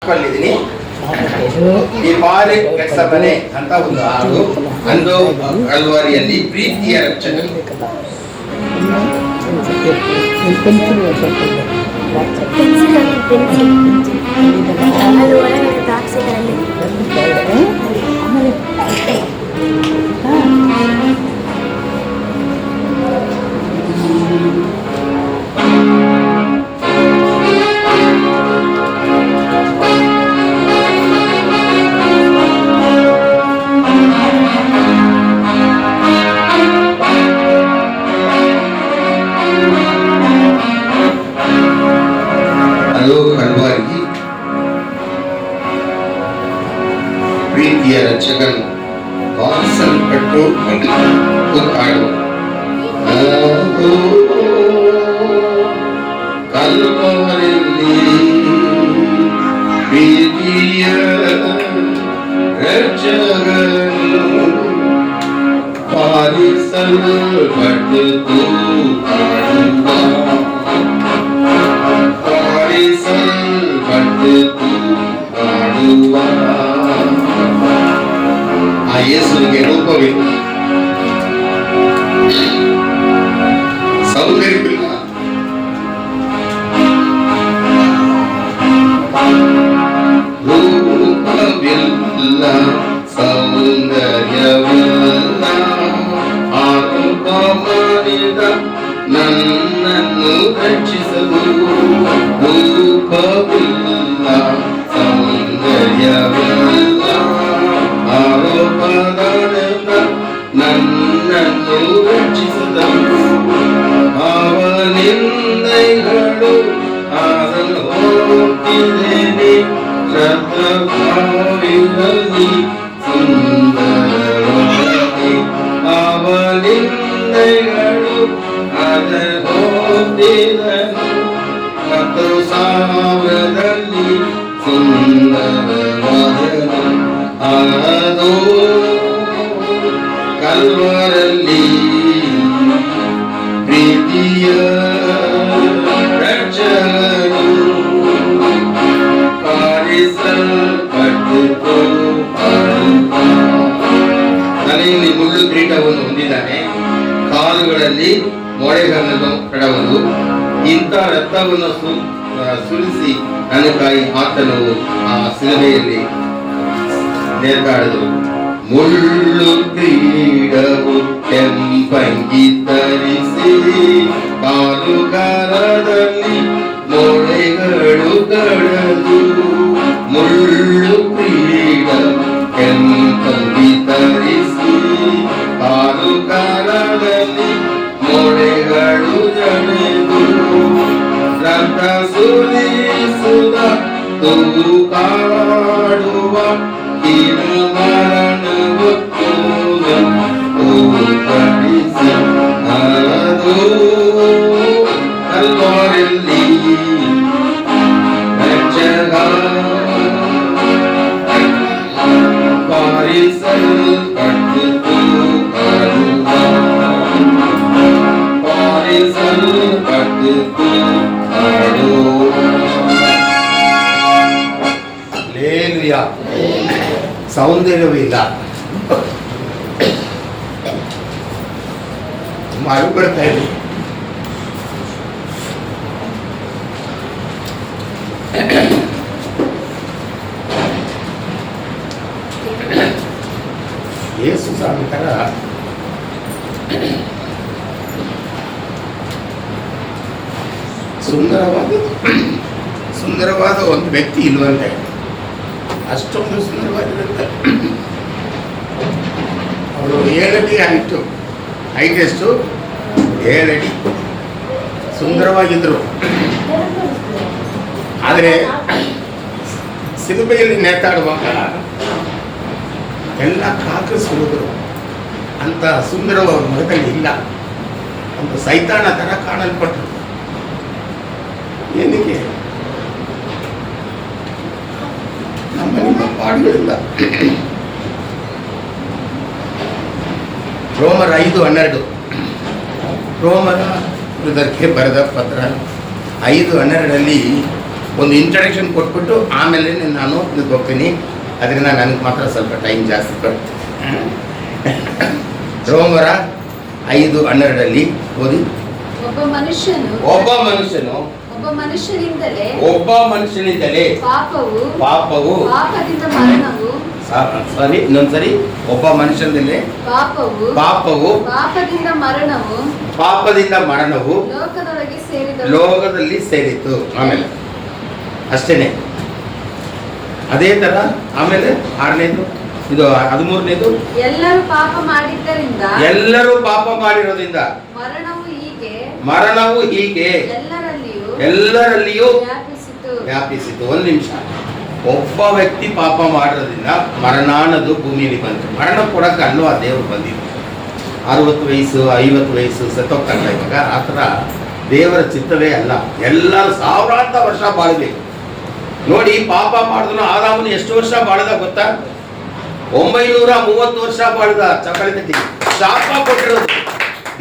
ಬಂದಿದ್ದೀನಿ. ಈ ಬಾರಿ ಕೆಸಮನೆ ಅಂತ ಒಂದು ಹಾಡು ಅಂದು ಕಲ್ವಾರಿಯಲ್ಲಿ ಪ್ರೀತಿಯ ರಕ್ಷಕರು. ಕಲ್ವಾರಿ ಪ್ರೀತಿಯ ರಕ್ಷಕನು ವಾಸಲ್ಪಟ್ಟು ಹಾಡು. ಕಲ್ವಾರಿಯಲ್ಲಿ ಪ್ರೀತಿಯ ರಕ್ಷಕನು ಪಾಲಿಸಲ್ಪಟ್ಟು ಆ ಯೇಸುವಿಗೆ ರೂಪವಿಲ್ಲ, ಸೌಂದರ್ಯವಿಲ್ಲ, ರೂಪವಿಲ್ಲ, ಸೌಂದರ್ಯವಿಲ್ಲ. ಆರೋಪ ಮಾಡಿದ ನನ್ನನ್ನು ರಕ್ಷಿಸಲು ರೂಪವಿಲ್ಲ, ಸೌಂದರ್ಯವಿಲ್ಲ. ಆರೋಪದ ನನ್ನನ್ನು ರಕ್ಷಿಸಲು ಅವನಿಂದೆಗಳು ಅದನ್ನು ಹೋಗಿದ್ದೇನೆ. ರಥಭಾವಿನಲ್ಲಿ ಸುಂದರವಾಗಿ ಅವನಿಂದೆಗಳು ಅದನ್ನು ಹೋಗಿದನು. 10,000ರಲ್ಲಿ ಸುಂದರವಾದನು. ಅದು ಕಲ್ವರಲ್ಲಿ ಪ್ರೀತಿಯ ರಕ್ಷಕನು ಪಾಲಿಸಲ್ಪಟ್ಟು ತಲೆಯಲ್ಲಿ ಮುಳ್ಳು ಕಿರೀಟವನ್ನು ಹೊಂದಿದ್ದಾನೆ, ಕಾಲುಗಳಲ್ಲಿ ಮೊಳೆಗಳನ್ನು ಕಡವನು. ಇಂಥ ರಕ್ತವನ್ನು ಸುರಿಸಿ ನನಗಾಗಿ ಆತನು ಆ ಶಿಲುಬೆಯಲ್ಲಿ ನೇತಾಡಿದರು. ಮುಳ್ಳು ಕ್ರೀಡವು ಕೆಂಪಂಗಿ ಧರಿಸಿ ಕಾಲುಗಾರದಲ್ಲಿ ಮೊಳೆಗಳು ಕಡದು. ಮುಳ್ಳು ಕ್ರೀಡ ಕೆಂಪಂಗಿ ಧರಿಸಿ ಕಾಲುಗಾರದಲ್ಲಿ ಮೊಳೆಗಳು ಜಡೆದು. ರಕ್ತ ಸುರಿಸುವ ತೂಕಾಡುವ ಮರಣವು ತೋರಿಸಿ ಅದು ಕಲ್ವಾರಿಯಲ್ಲಿ ರಕ್ಷಕ ಪಾಲಿಸಲ್ಪಟ್ಟು ಹಾಡು. ಲೇಲುಯಾ. ಸೌಂದರ್ಯವಿಲ್ಲ, ಬರ್ತಾ ಇದೆ. ಯೇಸು ಸಾಂತರ ಸುಂದರವಾದ ಒಂದು ವ್ಯಕ್ತಿ ಇಲ್ವಂತೆ. ಅಷ್ಟೊಂದು ಸುಂದರವಾಗಿರುತ್ತೆ. ಅವಳು 7 ಅಡಿ ಆಯಿತು. ಹೈಟ್ ಎಷ್ಟು? 7 ಅಡಿ. ಸುಂದರವಾಗಿದ್ದರು. ಆದರೆ ಶಿಲುಬೆಯಲ್ಲಿ ನೇತಾಡುವಾಗ ಎಲ್ಲ ಕಾಕರಿಸುವುದರು. ಅಂತ ಸುಂದರವಾದ ಮುಖದಲ್ಲಿ ಇಲ್ಲ. ಒಂದು ಸೈತಾನ ಥರ ಕಾಣಲ್ಪಟ್ಟರು. ಏನಕ್ಕೆ? ನಮ್ಮ ಪಾಡುಗಳಿಲ್ಲ. ರೋಮರ 5:12 ರೋಮರ ಹೃದಯಕ್ಕೆ ಬರೆದ ಪತ್ರ 5:12 ಒಂದು ಇಂಟ್ರಡಕ್ಷನ್ ಕೊಟ್ಬಿಟ್ಟು ಆಮೇಲೆ ನಾನು ಹೋಗ್ತೀನಿ. ಅದರಿಂದ ನನಗೆ ಮಾತ್ರ ಸ್ವಲ್ಪ ಟೈಮ್ ಜಾಸ್ತಿ ಕೊಡ್ತು. ರೋಮರ 5:12 ಓದಿ. ಒಬ್ಬ ಮನುಷ್ಯನು ಒಬ್ಬ ಮನುಷ್ಯನಿಂದಲೇ ಪಾಪವು ಇನ್ನೊಂದ್ಸರಿ ಒಬ್ಬ ಮನುಷ್ಯನಿಂದಲೇ ಪಾಪವು ಪಾಪದಿಂದ ಮರಣವು ಲೋಕದಲ್ಲಿ ಸೇರಿತು. ಆಮೇಲೆ ಅಷ್ಟೇನೆ. ಅದೇ ತರ ಆಮೇಲೆ 6ನೇದು, ಇದು 13ನೇದು, ಎಲ್ಲರೂ ಪಾಪ ಮಾಡಿರೋದ್ರಿಂದ ಮರಣವು ಹೀಗೆ ಎಲ್ಲರಲ್ಲಿಯೂ ವ್ಯಾಪಿಸಿತು. ಒಂದು ನಿಮಿಷ. ಒಬ್ಬ ವ್ಯಕ್ತಿ ಪಾಪ ಮಾಡೋದ್ರಿಂದ ಮರಣ ಅನ್ನೋದು ಭೂಮಿಯಲ್ಲಿ ಬಂತು. ಮರಣ ಕೊಡಕ್ಕೆ ಅಲ್ಲೋ ಆ ದೇವರು ಬಂದಿದ್ದು. 60 ವಯಸ್ಸು 50 ವಯಸ್ಸು ಸತ್ತೋಗ್ತಾರಲ್ಲ ಇವಾಗ, ಆ ಥರ ದೇವರ ಚಿತ್ತವೇ ಅಲ್ಲ. ಎಲ್ಲರೂ ಸಾವಿರಾಂತ ವರ್ಷ ಬಾಳ್ಬೇಕು. ನೋಡಿ, ಪಾಪ ಮಾಡಿದ್ರು ಆದಾಮನು ಎಷ್ಟು ವರ್ಷ ಬಾಳ್ದ ಗೊತ್ತಾ? 930 ವರ್ಷ ಬಾಳ್ದ. ಚಪ್ಪಲಿ ಶಾಪ ಕೊಟ್ಟಿರೋದು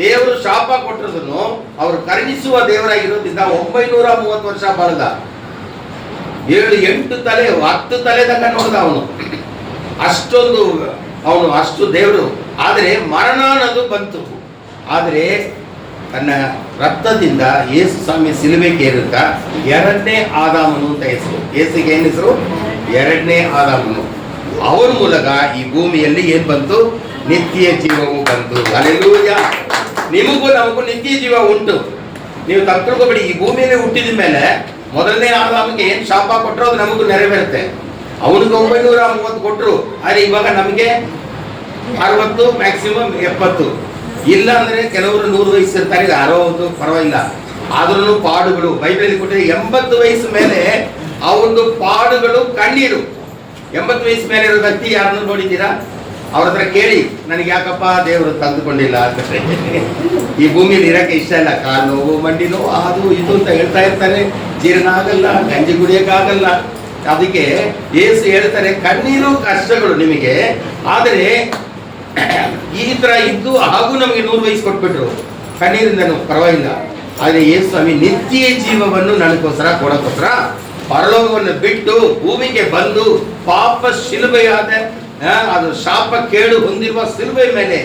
ದೇವರು, ಶಾಪ ಕೊಟ್ಟಿರೋದನ್ನು ಅವರು ಕರುಣಿಸುವ ದೇವರಾಗಿರೋದ್ರಿಂದ 930 ವರ್ಷ ಬಾಳ್ದ. 7 8 ತಲೆ 10 ತಲೆ ತನಕ ನೋಡ್ದ ಅವನು. ಅಷ್ಟೊಂದು ಅವನು ಅಷ್ಟು ದೇವರು. ಆದರೆ ಮರಣ ಅನ್ನೋದು ಬಂತು. ಆದರೆ ತನ್ನ ರಕ್ತದಿಂದ ಯೇಸು ಸ್ವಾಮಿ ಸಿಲುಬೆಗೆ ಏರುತ್ತ 2ನೇ ಆದಾಮನು ಅಂತ ಹೆಸರು. ಯೇಸುಗೆ ಏನು ಹೆಸರು? 2ನೇ ಆದಾಮನು. ಅವನ ಮೂಲಕ ಈ ಭೂಮಿಯಲ್ಲಿ ಏನ್ ಬಂತು? ನಿತ್ಯ ಜೀವವು ಬಂತು. ಹಲ್ಲೆಲೂಯಾ. ನಿಮಗೂ ನಮಗೂ ನಿತ್ಯ ಜೀವ ಉಂಟು. ನೀವು ತಪ್ಪು ತಿಳ್ಕೊಬೇಡಿ. ಈ ಭೂಮಿಯಲ್ಲಿ ಹುಟ್ಟಿದ ಮೇಲೆ ಮೊದಲನೇ ಆದಾಮಿಗೆ ಏನ್ ಶಾಪ ಕೊಟ್ಟರು ಅದು ನಮಗೂ ನೆರವೇರುತ್ತೆ. ಅವನಿಗೆ 930 ಕೊಟ್ಟರು. ಆದರೆ ಇವಾಗ ನಮಗೆ 60, ಮ್ಯಾಕ್ಸಿಮಮ್ 70. ಇಲ್ಲ ಅಂದ್ರೆ ಕೆಲವರು 100 ವಯಸ್ಸು ಇರ್ತಾರೆ, 60 ಪರವಾಗಿಲ್ಲ. ಆದ್ರೂ ಪಾಡುಗಳು ಬೈಬಲ್ ಕೊಟ್ಟರೆ 80 ವಯಸ್ಸು ಮೇಲೆ ಅವನು ಪಾಡುಗಳು ಕಣ್ಣೀರು. 80 ವಯಸ್ಸು ಮೇಲೆ ಇರೋ ವ್ಯಕ್ತಿ ಯಾರನ್ನು ನೋಡಿದ್ದೀರಾ? ಅವ್ರ ಹತ್ರ ಕೇಳಿ, ನನಗೆ ಯಾಕಪ್ಪ ದೇವರು ತಂದುಕೊಂಡಿಲ್ಲ ಅಂತ. ಈ ಭೂಮಿಯಲ್ಲಿ ಇರಕ್ಕೆ ಇಷ್ಟ ಇಲ್ಲ, ಕಾಲು ನೋವು, ಮಂಡಿ ನೋವು, ಅದು ಇದು ಅಂತ ಹೇಳ್ತಾ ಇರ್ತಾರೆ. ಜೀರ್ಣ ಆಗಲ್ಲ, ಗಂಜಿ ಕುಡಿಯಕ್ಕಾಗಲ್ಲ. ಅದಕ್ಕೆ ಯೇಸು ಹೇಳ್ತಾರೆ, ಕಣ್ಣೀರು ಕಷ್ಟಗಳು ನಿಮಗೆ. ಆದರೆ ಈ ತರ ಇದ್ದು ಹಾಗೂ ನಮಗೆ 100 ವಯಸ್ಸು ಕೊಟ್ಬಿಟ್ರು, ಕಣ್ಣೀರಿಂದನೂ ಪರವಾಗಿಲ್ಲ. ಆದರೆ ಯೇಸು ಸ್ವಾಮಿ ನಿತ್ಯ ಜೀವವನ್ನು ನನಗೋಸ್ಕರ ಕೊಡೋಕ್ಕೋಸ್ಕರ ಪರಲೋಕವನ್ನು ಬಿಟ್ಟು ಭೂಮಿಗೆ ಬಂದು ಪಾಪ ಶಿಲುಬೆಯಾದ ಅದು ಶಾಪ ಕೇಡು ಹೊಂದಿರುವ ಶಿಲುಬೆ ಮೇಲೆ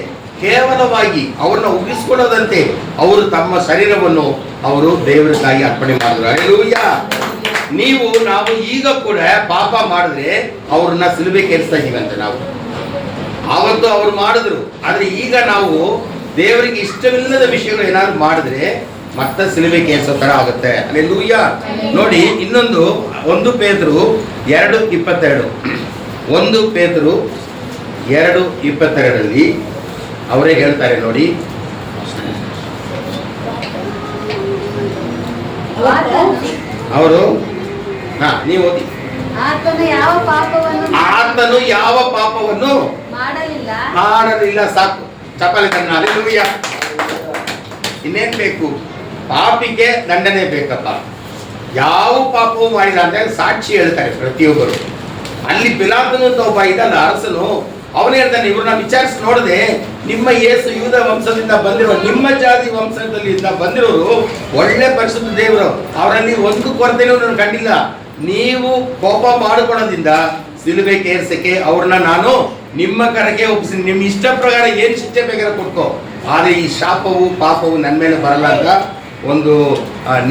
ಕೇವಲವಾಗಿ ಅವ್ರನ್ನ ಉಗಿಸ್ಕೊಳ್ಳೋದಂತೆ ಅವರು ತಮ್ಮ ಶರೀರವನ್ನು ಅವರು ದೇವರಿಗಾಗಿ ಅರ್ಪಣೆ ಮಾಡಿದ್ರು. ಹಲ್ಲೆಲೂಯಾ. ನಾವು ಈಗ ಕೂಡ ಪಾಪ ಮಾಡಿದ್ರೆ ಅವ್ರನ್ನ ಶಿಲುಬೆಗೆ ಏರಿಸ್ತಾ ಇದೀವಂತೆ. ನಾವು ಆವತ್ತು ಅವ್ರು ಮಾಡಿದ್ರು. ಆದ್ರೆ ಈಗ ನಾವು ದೇವರಿಗೆ ಇಷ್ಟವಿಲ್ಲದ ವಿಷಯಗಳು ಏನಾದ್ರು ಮಾಡಿದ್ರೆ ಮತ್ತೆ ಶಿಲುಬೆಗೆ ಏರಿಸೋ ತರ ಆಗುತ್ತೆ. ಹಲ್ಲೆಲೂಯಾ. ನೋಡಿ, ಇನ್ನೊಂದು 1 ಪೇತ್ರರು 2:22. 1 ಪೇತ್ರರು 2:22 ಅವರೇ ಹೇಳ್ತಾರೆ ನೋಡಿ. ಅವರು ನೀವು ಓದಿ. ಆತನು ಯಾವ ಪಾಪವನ್ನು ಮಾಡಲಿಲ್ಲ. ಸಾಕು, ಚಪ್ಪಲಿ ತನ್ನ. ಹಲ್ಲೆಲೂಯಾ. ಇನ್ನೇನ್ ಬೇಕು? ಪಾಪಿಗೆ ದಂಡನೆ ಬೇಕಪ್ಪ. ಯಾವ ಪಾಪವೂ ಮಾಡಿಲ್ಲ ಅಂತ ಸಾಕ್ಷಿ ಹೇಳ್ತಾರೆ ಪ್ರತಿಯೊಬ್ಬರು. ಅಲ್ಲಿ ಪಿಲಾತನು ಅಂತ ಒಬ್ಬ ಇದಲ್ಲ, ಅರಸನು. ಅವನೇ ಹೇಳ್ತಾನೆ, ಇವ್ರನ್ನ ವಿಚಾರಿಸಿ ನೋಡದೆ ನಿಮ್ಮ ಯೇಸು ಯೂದ ವಂಶದಿಂದ ಬಂದಿರೋ, ನಿಮ್ಮ ಜಾತಿ ವಂಶದಲ್ಲಿ ಬಂದಿರೋರು ಒಳ್ಳೆ ಪರಿಶುದ್ಧ ದೇವರು, ಅವರಲ್ಲಿ ಒಂದು ಕೊರತೆನೂ ನಾನು ಕಂಡಿಲ್ಲ. ನೀವು ಕೋಪ ಮಾಡಿಕೊಳ್ಳೋದ್ರಿಂದ ಶಿಲುಬೆಗೆ ಏರ್ಸಕ್ಕೆ ಅವ್ರನ್ನ ನಾನು ನಿಮ್ಮ ಕರೆಗೆ ಒಪ್ಪಿಸಿ, ನಿಮ್ಮ ಇಷ್ಟ ಪ್ರಕಾರ ಏನು ಶಿಕ್ಷೆ ಬೇಕಾದ್ರೆ ಕೊಟ್ಕೋ. ಆದರೆ ಈ ಶಾಪವು ಪಾಪವು ನನ್ನ ಮೇಲೆ ಬರಲ್ಲ ಅಂತ ಒಂದು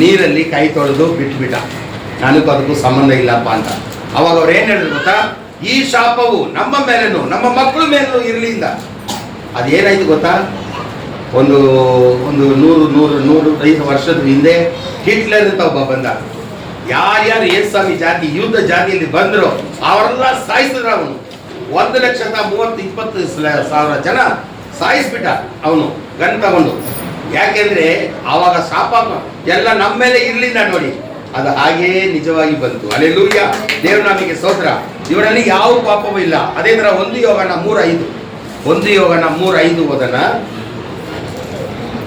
ನೀರಲ್ಲಿ ಕೈ ತೊಳೆದು ಬಿಟ್ಬಿಟ್ಟ. ನನಗೂ ಅದಕ್ಕೂ ಸಂಬಂಧ ಇಲ್ಲಪ್ಪ ಅಂತ. ಅವಾಗ ಅವ್ರು ಏನ್ ಹೇಳಿದ್ರು ಗೊತ್ತಾ? ಈ ಶಾಪವು ನಮ್ಮ ಮೇಲೇನು ನಮ್ಮ ಮಕ್ಕಳ ಮೇಲೂ ಇರಲಿಲ್ಲ. ಅದೇನಾಯ್ತು ಗೊತ್ತಾ? ಒಂದು 105 ವರ್ಷದ ಹಿಂದೆ ಹಿಟ್ಲರ್ ಅಂತ ಒಬ್ಬ ಬಂದ. ಯಾರ್ಯಾರು ಯೇಸು ಸ್ವಾಮಿ ಜಾತಿ ಯುದ್ಧ ಜಾತಿಯಲ್ಲಿ ಬಂದ್ರು ಅವರೆಲ್ಲ ಸಾಯಿಸಿದ್ರು. ಅವನು 1,30,20,20,000 ಜನ ಸಾಯಿಸ್ಬಿಟ್ಟ ಅವನು ಗನ್ ತಗೊಂಡು. ಯಾಕೆಂದ್ರೆ ಆವಾಗ ಶಾಪ ಎಲ್ಲ ನಮ್ಮ ಮೇಲೆ ಇರ್ಲಿಲ್ಲ. ನೋಡಿ, ಅದು ಹಾಗೇ ನಿಜವಾಗಿ ಬಂತು. ಹಲ್ಲೆಲೂಯಾ. ದೇವ್ರ ನಾಮಿಗೆ ಸ್ತೋತ್ರ. ಇವರಲ್ಲಿ ಯಾವ ಪಾಪವೂ ಇಲ್ಲ. ಅದೇ ತರ 1 ಯೋಹಾನ 3:5 ಓದನ.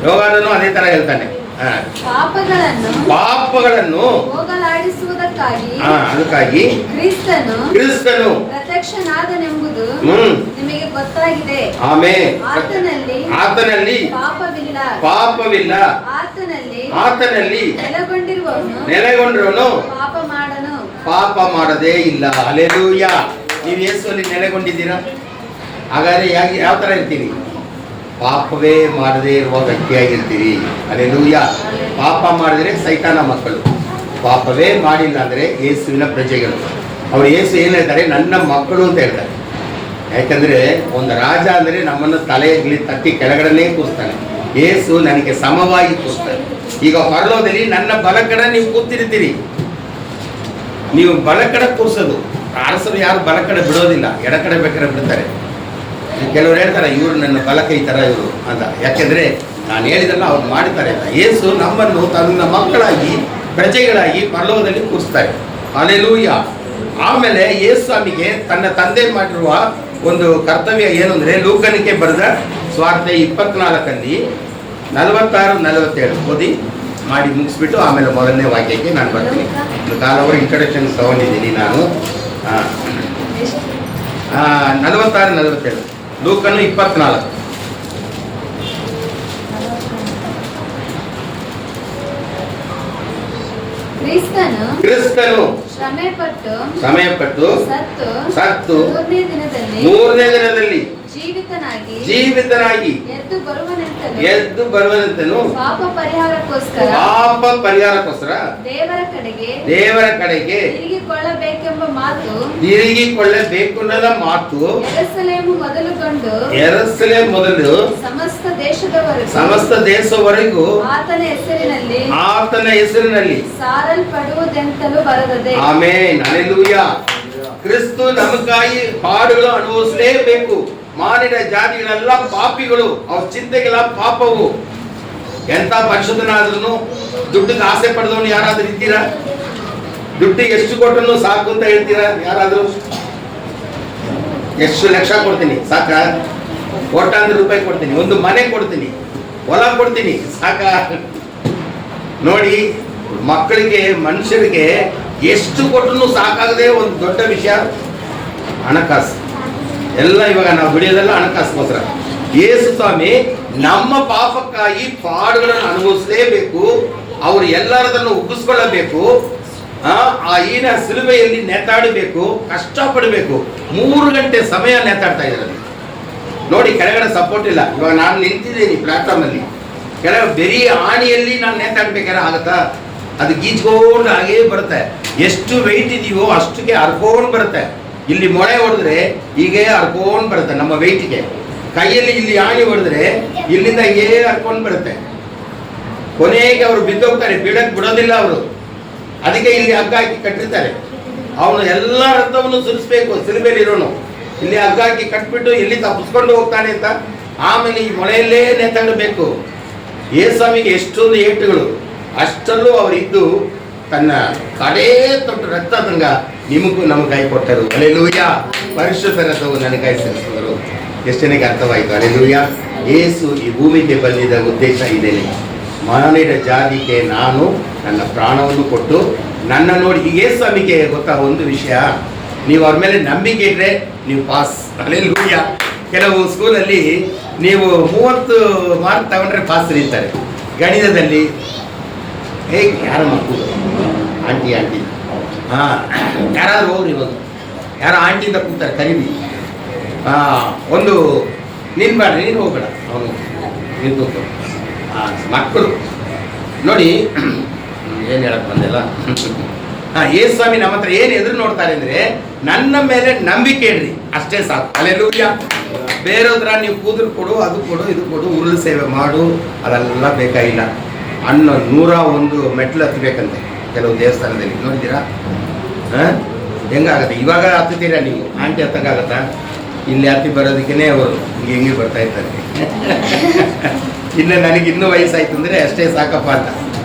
ಯೋಹಾನನು ಅದೇ ತರ ಹೇಳ್ತಾನೆ, ಪಾಪಗಳನ್ನು ಅದಕ್ಕಾಗಿ ಕ್ರಿಸ್ತನು ಪ್ರತ್ಯಕ್ಷನಾದನೆಂಬುದು ನಿಮಗೆ ಗೊತ್ತಾಗಿದೆ. ಆಮೆನ್. ಆತನಲ್ಲಿ ಪಾಪವಿಲ್ಲ. ಆತನಲ್ಲಿ ನೆಲೆಗೊಂಡಿರುವವನು ಪಾಪ ಮಾಡದೇ ಇಲ್ಲ. ಹಲ್ಲೆಲೂಯ. ನೀವು ಯೇಸುವಲ್ಲಿ ನೆಲೆಗೊಂಡಿದ್ದೀರಾ? ಹಾಗಾದ್ರೆ ಯಾವ ಥರ ಇರ್ತೀರಿ? ಪಾಪವೇ ಮಾಡದೇ ಇರುವ ವ್ಯಕ್ತಿಯಾಗಿರ್ತೀರಿ. ಹಲ್ಲೆಲೂಯ. ಪಾಪ ಮಾಡಿದರೆ ಸೈತಾನ ಮಕ್ಕಳು, ಪಾಪವೇ ಮಾಡಿಲ್ಲ ಅಂದರೆ ಯೇಸುವಿನ ಪ್ರಜೆಗಳು. ಅವರು ಯೇಸು ಏನು ಹೇಳ್ತಾರೆ? ನನ್ನ ಮಕ್ಕಳು ಅಂತ ಹೇಳ್ತಾರೆ. ಯಾಕಂದರೆ ಒಂದು ರಾಜ ಅಂದರೆ ನಮ್ಮನ್ನು ತಲೆಯಲ್ಲಿ ತಟ್ಟಿ ಕೆಳಗಡೆನೇ ಕೂರಿಸ್ತಾನೆ. ಯೇಸು ನನಗೆ ಸಮವಾಗಿ ಕೂರಿಸ್ತಾನೆ. ಈಗ ಪರಲೋಕದಲ್ಲಿ ನನ್ನ ಬಲಕಡೆ ನೀವು ಕೂತಿರ್ತೀರಿ. ನೀವು ಬಲಕಡೆ ಕೂರಿಸೋದು, ಅರಸರು ಯಾರು ಬಲಕಡೆ ಬಿಡೋದಿಲ್ಲ, ಎಡಕಡೆ ಬೇಕಾದ್ರೆ ಬಿಡ್ತಾರೆ. ಕೆಲವರು ಹೇಳ್ತಾರೆ ಇವರು ನನ್ನ ಬಲಕೈ ಥರ ಇವರು ಅಂತ. ಯಾಕೆಂದರೆ ನಾನು ಹೇಳಿದಲ್ಲ ಅವ್ರು ಮಾಡ್ತಾರೆ ಅಂತ. ಯೇಸು ನಮ್ಮನ್ನು ತನ್ನ ಮಕ್ಕಳಾಗಿ ಪ್ರಜೆಗಳಾಗಿ ಪರಲೋಕದಲ್ಲಿ ಕೂರಿಸ್ತಾರೆ. ಹಲ್ಲೆಲೂಯ. ಆಮೇಲೆ ಯೇಸು ಸ್ವಾಮಿಗೆ ತನ್ನ ತಂದೆ ಮಾಡಿರುವ ಒಂದು ಕರ್ತವ್ಯ ಏನು ಅಂದರೆ, ಲೂಕನಿಗೆ ಬರೆದ ಸ್ವಾರ್ಥ 24 46-47 ಓದಿ ಮಾಡಿ ಮುಗಿಸ್ಬಿಟ್ಟು ಆಮೇಲೆ ಮೊದಲನೇ ವಾಕ್ಯಕ್ಕೆ ನಾನು ಬರ್ತೀನಿ. ಕಾಲವರು ಇಂಟ್ರಡಕ್ಷನ್ ತಗೊಂಡಿದ್ದೀನಿ ನಾನು. 46-47 ಲೂಕನು 24. ಕ್ರಿಸ್ತನು ಶ್ರಮೆಪಟ್ಟು ಸತ್ತು ಮೂರನೇ ದಿನದಲ್ಲಿ ಜೀವಿತನಾಗಿ ಎದ್ದು ಬರುವನೆಂತನು ಪಾಪ ಪರಿಹಾರಕ್ಕೋಸ್ಕರ ದೇವರ ಕಡೆಗೆ ತಿರುಗಿಕೊಳ್ಳಬೇಕೆಂಬ ಮಾತು ಯೆರೂಸಲೇಮ್ ಮೊದಲು ಸಮಸ್ತ ದೇಶದವರೆಗೂ ಆತನ ಹೆಸರಿನಲ್ಲಿ ಸಾರಲ್ಪಡುವುದೆಂತಲೂ ಬರೆದದೆ. ಆಮೆನ್. ಹಲ್ಲೆಲೂಯ. ಕ್ರಿಸ್ತು ನಮಗಾಗಿ ಪಾಡುಗಳು ಅನುಭವಿಸಲೇಬೇಕು. ಮಾನಿನ ಜಾತಿಗಳೆಲ್ಲ ಪಾಪಿಗಳು, ಅವ್ರ ಚಿಂತೆಗೆಲ್ಲ ಪಾಪವು. ಎಂತ ಪರಿಶುದ್ಧನಾದ್ರೂ ದುಡ್ಡಿಗೆ ಆಸೆ ಪಡೆದವನು ಯಾರಾದ್ರೂ ಇದ್ದೀರಾ? ದುಡ್ಡಿಗೆ ಎಷ್ಟು ಕೊಟ್ಟರು ಸಾಕು ಅಂತ ಹೇಳ್ತೀರಾ ಯಾರಾದ್ರೂ? ಎಷ್ಟು ಲಕ್ಷ ಕೊಡ್ತೀನಿ ಸಾಕ? ಕೋಟ್ಯಾಂತರ ರೂಪಾಯಿ ಕೊಡ್ತೀನಿ, ಒಂದು ಮನೆ ಕೊಡ್ತೀನಿ, ಹೊಲ ಕೊಡ್ತೀನಿ ಸಾಕ? ನೋಡಿ, ಮಕ್ಕಳಿಗೆ ಮನುಷ್ಯರಿಗೆ ಎಷ್ಟು ಕೊಟ್ಟರು ಸಾಕಾಗದೆ ಒಂದು ದೊಡ್ಡ ವಿಷಯ ಹಣಕಾಸು. ಎಲ್ಲ ಇವಾಗ ನಾವು ದುಡಿಯೋದೆಲ್ಲ ಹಣಕಾಸೋಸ್ಕರ. ಯೇಸು ಸ್ವಾಮಿ ನಮ್ಮ ಪಾಪಕ್ಕಾಗಿ ಪಾಡುಗಳನ್ನು ಅನುಭವಿಸಲೇಬೇಕು. ಅವರು ಎಲ್ಲರದನ್ನು ಉಗ್ಗಿಸ್ಕೊಳ್ಳಬೇಕು. ಆ ಈನ ಸಿಲುಬೆಯಲ್ಲಿ ನೇತಾಡಬೇಕು, ಕಷ್ಟಪಡಬೇಕು. 3 ಗಂಟೆ ಸಮಯ ನೇತಾಡ್ತಾ ಇದ್ದಾರೆ ನೋಡಿ. ಕೆಳಗಡೆ ಸಪೋರ್ಟ್ ಇಲ್ಲ. ಇವಾಗ ನಾನು ನಿಂತಿದ್ದೀನಿ ಪ್ಲಾಟ್ಫಾರ್ಮ್ ಅಲ್ಲಿ, ಕೆಳಗೆ ಬೆರಿ ಆಣಿಯಲ್ಲಿ ನಾನು ನೇತಾಡ್ಬೇಕಾದ್ರೆ ಆಗತ್ತಾ? ಅದು ಗೀಚ್ಕೊಂಡು ಹಾಗೇ ಬರುತ್ತೆ. ಎಷ್ಟು ವೆಯ್ಟ್ ಇದೆಯೋ ಅಷ್ಟಕ್ಕೆ ಹರ್ಕೊಂಡು ಬರುತ್ತೆ. ಇಲ್ಲಿ ಮೊಳೆ ಹೊಡೆದ್ರೆ ಹೀಗೆ ಹರ್ಕೊಂಡು ಬರುತ್ತೆ ನಮ್ಮ ವೆಯ್ಟಿಗೆ. ಕೈಯಲ್ಲಿ ಇಲ್ಲಿ ಆಣಿ ಹೊಡೆದ್ರೆ ಇಲ್ಲಿಂದ ಹೀಗೆ ಹರ್ಕೊಂಡು ಬರುತ್ತೆ. ಕೊನೆಗೆ ಅವರು ಬಿದ್ದೋಗ್ತಾರೆ, ಬೀಳಕ್ಕೆ ಬಿಡೋದಿಲ್ಲ ಅವರು. ಅದಕ್ಕೆ ಇಲ್ಲಿ ಹಗ್ಗ ಹಾಕಿ ಕಟ್ಟಿರ್ತಾರೆ. ಅವನು ಎಲ್ಲ ರಕ್ತವನ್ನು ಸುರಿಸ್ಬೇಕು. ಸಿಲುಬೆಲಿರೋನು ಇಲ್ಲಿ ಹಗ್ಗ ಹಾಕಿ ಕಟ್ಬಿಟ್ಟು ಎಲ್ಲಿ ತಪ್ಪಿಸ್ಕೊಂಡು ಹೋಗ್ತಾನೆ ಅಂತ. ಆಮೇಲೆ ಈ ಮೊಳೆಯಲ್ಲೇ ನೇತಾಡಬೇಕು. ಯೇಸುವಿಗೆ ಎಷ್ಟೊಂದು ಏಟುಗಳು, ಅಷ್ಟಲ್ಲೂ ಅವರಿದ್ದು ತನ್ನ ಕಡೇ ತೊಟ್ಟು ರಕ್ತದಂಗ ನಿಮಗೂ ನಮಗೆ ಕೈ ಕೊಟ್ಟರು. ಹಲ್ಲೆಲೂಯ. ಪರಿಶುದ್ಧ ರಥವು ನನಗೆ ಕೈ ಸೇರಿಸಿದರು. ಎಷ್ಟು ಜನಕ್ಕೆ ಅರ್ಥವಾಯಿತು? ಹಲ್ಲೆಲೂಯ. ಯೇಸು ಈ ಭೂಮಿಗೆ ಬಂದಿದ್ದ ಉದ್ದೇಶ ಇದೇನೆ. ಮಾನಿನ ಜಾತಿಗೆ ನಾನು ನನ್ನ ಪ್ರಾಣವನ್ನು ಕೊಟ್ಟು ನನ್ನ ನೋಡಿ. ಈಗ ಯೇಸು ಸ್ವಾಮಿಗೆ ಗೊತ್ತಾ ಒಂದು ವಿಷಯ, ನೀವು ಅವ್ರ ಮೇಲೆ ನಂಬಿಕೆ ಇಟ್ಟರೆ ನೀವು ಪಾಸ್. ಹಲ್ಲೆಲೂಯ. ಕೆಲವು ಸ್ಕೂಲಲ್ಲಿ ನೀವು 30 ಮಾರ್ಕ್ ತಗೊಂಡ್ರೆ ಪಾಸ್ ಇರ್ತಾರೆ. ಗಣಿತದಲ್ಲಿ ಹೇಗೆ ಯಾರ ಮಕ್ಕಳು ಆಂಟಿ ಯಾರಾದ್ರೂ ಹೋಗ್ರಿ, ಇವಾಗ ಯಾರೋ ಆಂಟಿಯಿಂದ ಕೂತಾರೆ ಕರೀರಿ. ಒಂದು ನಿನ್ಬೇಡ್ರಿ, ನೀನು ಹೋಗ್ಬೇಡ, ಅವನು ನಿಂತು ಮಕ್ಕಳು ನೋಡಿ. ಏನು ಹೇಳಕ್ ಬಂದಿಲ್ಲ. ಯೇಸು ಸ್ವಾಮಿ ನಮ್ಮ ಹತ್ರ ಏನು ಎದುರು ನೋಡ್ತಾರೆ ಅಂದರೆ, ನನ್ನ ಮೇಲೆ ನಂಬಿಕೆ ಇಡ್ರಿ, ಅಷ್ಟೇ ಸಾಕು. ಹಲ್ಲೆಲೂಯ. ಬೇರೆದ್ರ ನೀವು ಕೂದಲು ಕೊಡು, ಅದು ಕೊಡು, ಇದು ಕೊಡು, ಉರುಳು ಸೇವೆ ಮಾಡು, ಅದೆಲ್ಲ ಬೇಕಾಗಿಲ್ಲ. 101 ಮೆಟ್ಲು ಹತ್ತಬೇಕಂತೆ ಕೆಲವು ದೇವಸ್ಥಾನದಲ್ಲಿ. ನೋಡಿದ್ದೀರಾ ಹೆಂಗಾಗತ್ತೆ? ಇವಾಗ ಹತ್ತುತ್ತೀರಾ ನೀವು? ಆಂಟಿ ಹತ್ತಕ್ಕಾಗತ್ತಾ? ಇಲ್ಲಿ ಹತ್ತಿ ಬರೋದಕ್ಕೇ ಅವರು ಹಿಂಗೆ ಬರ್ತಾ ಇರ್ತಾರೆ. ಇನ್ನು ನನಗೆ ಇನ್ನೂ ವಯಸ್ಸಾಯ್ತು ಅಂದರೆ ಅಷ್ಟೇ ಸಾಕಪ್ಪ ಅಂತ.